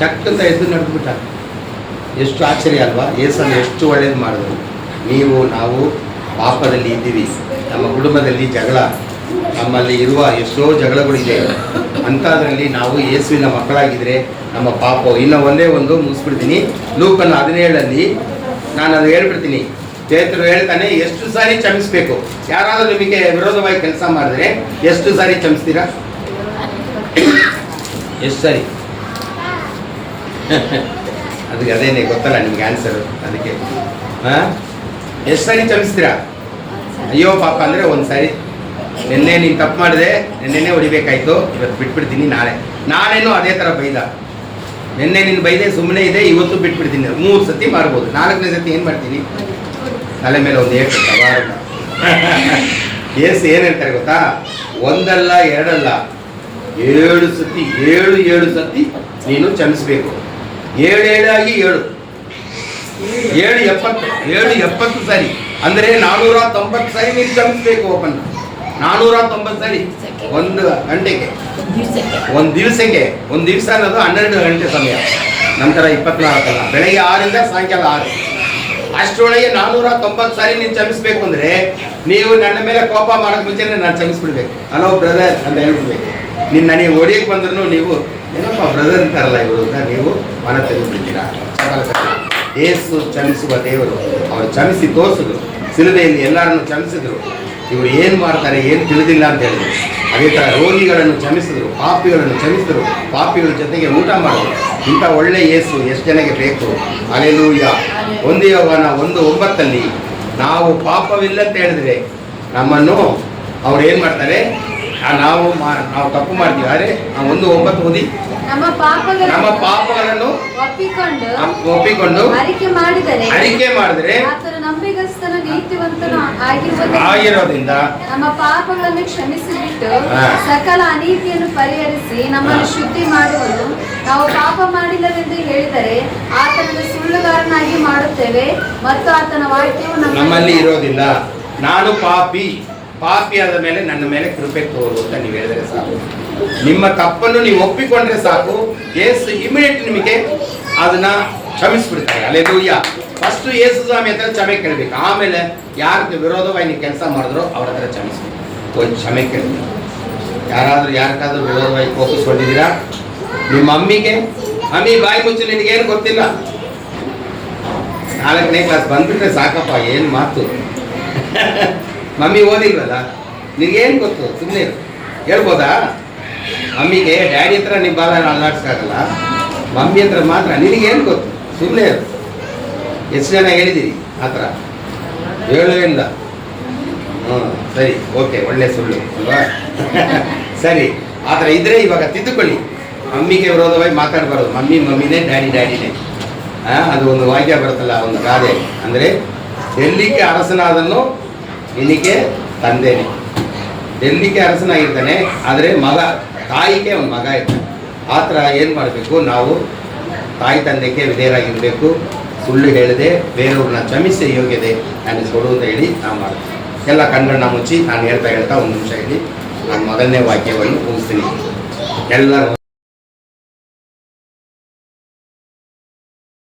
ಚಕ್ಕಂತ ಎದ್ದು ನಡೆದ್ಬಿಟ್ಟ. ಎಷ್ಟು ಆಶ್ಚರ್ಯ ಅಲ್ವಾ? ಯೇಸನ್ನು ಎಷ್ಟು ಒಳ್ಳೇದು ಮಾಡಿದ್ರು. ನಾವು ಪಾಪದಲ್ಲಿ ಇದ್ದೀವಿ, ನಮ್ಮ ಕುಟುಂಬದಲ್ಲಿ ಜಗಳ, ನಮ್ಮಲ್ಲಿ ಇರುವ ಎಷ್ಟೋ ಜಗಳಗಳಿದೆ. ಅಂಥದ್ರಲ್ಲಿ ನಾವು ಯೇಸುವಿನ ಮಕ್ಕಳಾಗಿದ್ದರೆ ನಮ್ಮ ಪಾಪ ಇನ್ನೂ ಒಂದೇ ಒಂದು ಮುಗಿಸ್ಬಿಡ್ತೀನಿ. ಲೂಕನ 17 ನಾನು ಅದು ಹೇಳ್ಬಿಡ್ತೀನಿ. ಚೇತರು ಹೇಳ್ತಾನೆ, ಎಷ್ಟು ಸಾರಿ ಕ್ಷಮಿಸ್ಬೇಕು? ಯಾರಾದರೂ ನಿಮಗೆ ವಿರೋಧವಾಗಿ ಕೆಲಸ ಮಾಡಿದ್ರೆ ಎಷ್ಟು ಸಾರಿ ಕ್ಷಮಿಸ್ತೀರಾ? ಎಷ್ಟು ಸಾರಿ? ಅದಕ್ಕೆ ಅದೇನೆ ಗೊತ್ತಲ್ಲ ನಿಮ್ಗೆ ಆನ್ಸರು. ಅದಕ್ಕೆ ಎಷ್ಟು ಸಾರಿ ಕ್ಷಮಿಸ್ತೀರಾ? ಅಯ್ಯೋ ಪಾಪ ಅಂದರೆ ಒಂದು ಸಾರಿ. ನಿನ್ನೆ ನೀನು ತಪ್ಪು ಮಾಡಿದೆ, ನಿನ್ನೆನೇ ಹೊಡಿಬೇಕಾಯ್ತು, ಇವತ್ತು ಬಿಟ್ಬಿಡ್ತೀನಿ, ನಾನೇನೋ ಅದೇ ಥರ ಬೈದ. ನಿನ್ನೆ ನೀನು ಬೈದೆ ಸುಮ್ಮನೆ ಇದೆ, ಇವತ್ತು ಬಿಟ್ಬಿಡ್ತೀನಿ. 3 ಸತಿ ಮಾಡ್ಬೋದು, 4ನೇ ಸತಿ ಏನು ಮಾಡ್ತೀನಿ? ತಲೆ ಮೇಲೆ ಒಂದು ಏಟು ಸವಾರ. ಏಸು ಏನು ಹೇಳ್ತಾರೆ ಗೊತ್ತಾ? ಒಂದಲ್ಲ ಎರಡಲ್ಲ 7 ಸತಿ, 7 ಸತಿ ನೀನು ಕ್ಷಮಿಸ್ಬೇಕು. 7 ಆಗಿ 70 ಸಾರಿ ಅಂದರೆ 490 ಸಾರಿ ನೀನು ಕ್ಷಮಿಸ್ಬೇಕು. ಓಪನ್ 490 ಸಾರಿ ಒಂದು ಗಂಟೆಗೆ, ಒಂದು ದಿವಸ ಅನ್ನೋದು 12 ಗಂಟೆ ಸಮಯ. ನಂತರ 24 ಅಲ್ಲ, ಬೆಳಗ್ಗೆ 6ರಿಂದ ಸಾಯಂಕಾಲ 6, ಅಷ್ಟರೊಳಗೆ 490 ಸಾರಿ ನೀನು ಕ್ಷಮಿಸ್ಬೇಕು. ಅಂದರೆ ನೀವು ನನ್ನ ಮೇಲೆ ಕೋಪ ಮಾಡೋಕ್ಕೆ ಮುಂಚೆನೇ ನಾನು ಕ್ಷಮಿಸ್ಬಿಡ್ಬೇಕು. ಹಲೋ ಬ್ರದರ್ ಅಂತ ಹೇಳ್ಬಿಡ್ಬೇಕು. ನನಗೆ ಹೊಡಿಯಕ್ಕೆ ಬಂದ್ರೂ ನೀವು ಏನಪ್ಪ ಬ್ರದರ್ ಅಂತಾರಲ್ಲ ಇವರು ಅಂತ ನೀವು ಮನ ತೆಗೆದುಬಿಡ್ತೀರಾ. ಯೇಸು ಕ್ಷಮಿಸುವ ದೇವರು. ಅವರು ಕ್ಷಮಿಸಿ ತೋರಿಸಿದ್ರು, ಸಿಲುಬೆಯಲ್ಲಿ ಎಲ್ಲರನ್ನು ಕ್ಷಮಿಸಿದ್ರು. ಇವರು ಏನು ಮಾಡ್ತಾರೆ ಏನು ತಿಳಿದಿಲ್ಲ ಅಂತ ಹೇಳಿದ್ರು. ಅದೇ ಥರ ರೋಗಿಗಳನ್ನು ಕ್ಷಮಿಸಿದ್ರು, ಪಾಪಿಗಳನ್ನು ಕ್ಷಮಿಸಿದ್ರು, ಪಾಪಿಗಳ ಜೊತೆಗೆ ಊಟ ಮಾಡಿದ್ರು. ಇಂಥ ಒಳ್ಳೆ ಯೇಸು ಎಷ್ಟು ಜನಕ್ಕೆ ಬೇಕು? ಹಲ್ಲೆಲೂಯ. 1 ಯೋಹಾನ 1:9 ನಾವು ಪಾಪವಿಲ್ಲ ಅಂತ ಹೇಳಿದ್ರೆ ನಮ್ಮನ್ನು ಅವ್ರು ಏನು ಮಾಡ್ತಾರೆ? ನಾವು ತಪ್ಪು ಮಾಡ್ತೀವಿ. ಆದರೆ 1:9 ಓದಿ. ನಮ್ಮ ಪಾಪಗಳನ್ನು ಒಪ್ಪಿಕೊಂಡು ಅರಿಕೆ ಮಾಡಿದರೆ ಆತನು ನಂಬಿಗಸ್ತನು ನೀತಿವಂತನು ಆಗಿರೋದ್ರಿಂದ ನಮ್ಮ ಪಾಪಗಳನ್ನು ಕ್ಷಮಿಸಿಬಿಟ್ಟು ಸಕಲ ಅನೀತಿಯನ್ನು ಪರಿಹರಿಸಿ ನಮ್ಮನ್ನು ಶುದ್ಧಿ ಮಾಡುವನು. ನಾವು ಪಾಪ ಮಾಡಿಲ್ಲವೆಂದು ಹೇಳಿದರೆ ಆತನನ್ನು ಸುಳ್ಳುಗಾರನಾಗಿ ಮಾಡುತ್ತೇವೆ ಮತ್ತು ಆತನ ವಾಕ್ಯವು ನಮ್ಮಲ್ಲಿ ಇರೋದಿಲ್ಲ. ನಾನು ಪಾಪಿ ಆದ ಮೇಲೆ ನನ್ನ ಮೇಲೆ ಕೃಪೆ ತೋರು ಅಂತ ನೀವು ಹೇಳಿದರೆ ಸಾಕು. ನಿಮ್ಮ ತಪ್ಪನ್ನು ನೀವು ಒಪ್ಪಿಕೊಂಡ್ರೆ ಸಾಕು, ಯೇಸು ಇಮಿಡಿಯೇಟ್ ನಿಮಗೆ ಅದನ್ನ ಕ್ಷಮಿಸ್ಬಿಡ್ತಾರೆ. ಹಲ್ಲೆಲೂಯಾ. ಫಸ್ಟ್ ಯೇಸು ಸ್ವಾಮಿ ಹತ್ರ ಕ್ಷಮೆ ಕೇಳಬೇಕು. ಆಮೇಲೆ ಯಾರಿಗೆ ವಿರೋಧವಾಗಿ ನೀವು ಕೆಲಸ ಮಾಡಿದ್ರೋ ಅವ್ರ ಹತ್ರ ಕ್ಷಮಿಸ್ಬೇಕು, ಕ್ಷಮೆ ಕೇಳಬೇಕು. ಯಾರಿಗಾದ್ರೂ ವಿರೋಧವಾಗಿ ಕೋಪಿಸ್ಕೊಂಡಿದ್ದೀರಾ? ನಿಮ್ಮ ಅಮ್ಮಿ ಬಾಯಿ ಮುಚ್ಚು, ನಿನಗೇನು ಗೊತ್ತಿಲ್ಲ, 4ನೇ ಕ್ಲಾಸ್ ಬಂದ್ಬಿಟ್ರೆ ಸಾಕಪ್ಪ, ಏನು ಮಾತು. ಮಮ್ಮಿ ಓದಿಲ್ವಲ್ಲ, ನಿನಗೇನು ಗೊತ್ತು, ಸುಮ್ಮನೆ ಹೇಳ್ಬೋದಾ? ಮಮ್ಮಿಗೆ ಡ್ಯಾಡಿ ಹತ್ರ ನೀವು ಬಾಲ ಅಲ್ಲಾಡ್ಸಕ್ಕಾಗಲ್ಲ, ಮಮ್ಮಿ ಹತ್ರ ಮಾತ್ರ ನಿನಗೇನು ಗೊತ್ತು, ಸುಮ್ಮನೆ ಎಷ್ಟು ಜನ ಹೇಳಿದ್ದೀರಿ ಆ ಥರ? ಹೇಳೇ ಇಲ್ಲ. ಸರಿ, ಓಕೆ, ಒಳ್ಳೆ ಸುಳ್ಳು ಅಲ್ವಾ? ಸರಿ, ಆ ಥರ ಇದ್ರೆ ಇವಾಗ ತಿದ್ದುಕೊಳ್ಳಿ. ಮಮ್ಮಿಗೆ ವಿರೋಧವಾಗಿ ಮಾತಾಡಬಾರ್ದು. ಮಮ್ಮಿನೇ, ಡ್ಯಾಡಿನೇ. ಅದು ಒಂದು ವಾಕ್ಯ ಬರುತ್ತಲ್ಲ, ಒಂದು ಗಾದೆ, ಅಂದರೆ ಡೆಲ್ಲಿಗೆ ಅರಸನಾದನ್ನು ನಿನಗೆ ತಂದೇನೆ. ಡೆಲ್ಲಿಗೆ ಅರಸನಾಗಿರ್ತಾನೆ, ಆದರೆ ತಾಯಿಗೆ ಒಂದು ಮಗ ಇರ್ತಾನೆ. ಆ ಥರ ಏನು ಮಾಡಬೇಕು? ನಾವು ತಾಯಿ ತಂದೆಗೆ ವಿಧೇಯರಾಗಿರಬೇಕು. ಸುಳ್ಳು ಹೇಳದೆ ಬೇರೆಯವ್ರನ್ನ ಕ್ಷಮಿಸಿ ಯೋಗ್ಯತೆ ನನಗೆ ಕೊಡು ಅಂತ ಹೇಳಿ ನಾವು ಮಾಡ್ತೀವಿ. ಎಲ್ಲ ಕಣ್ಗಳನ್ನ ಮುಚ್ಚಿ ನಾನು ಹೇಳ್ತಾ ಒಂದು ನಿಮಿಷ ಹೇಳಿ ನಾನು ಮೊದಲನೇ ವಾಕ್ಯವನ್ನು ಮುಗಿಸ್ತೀನಿ. ಎಲ್ಲರೂ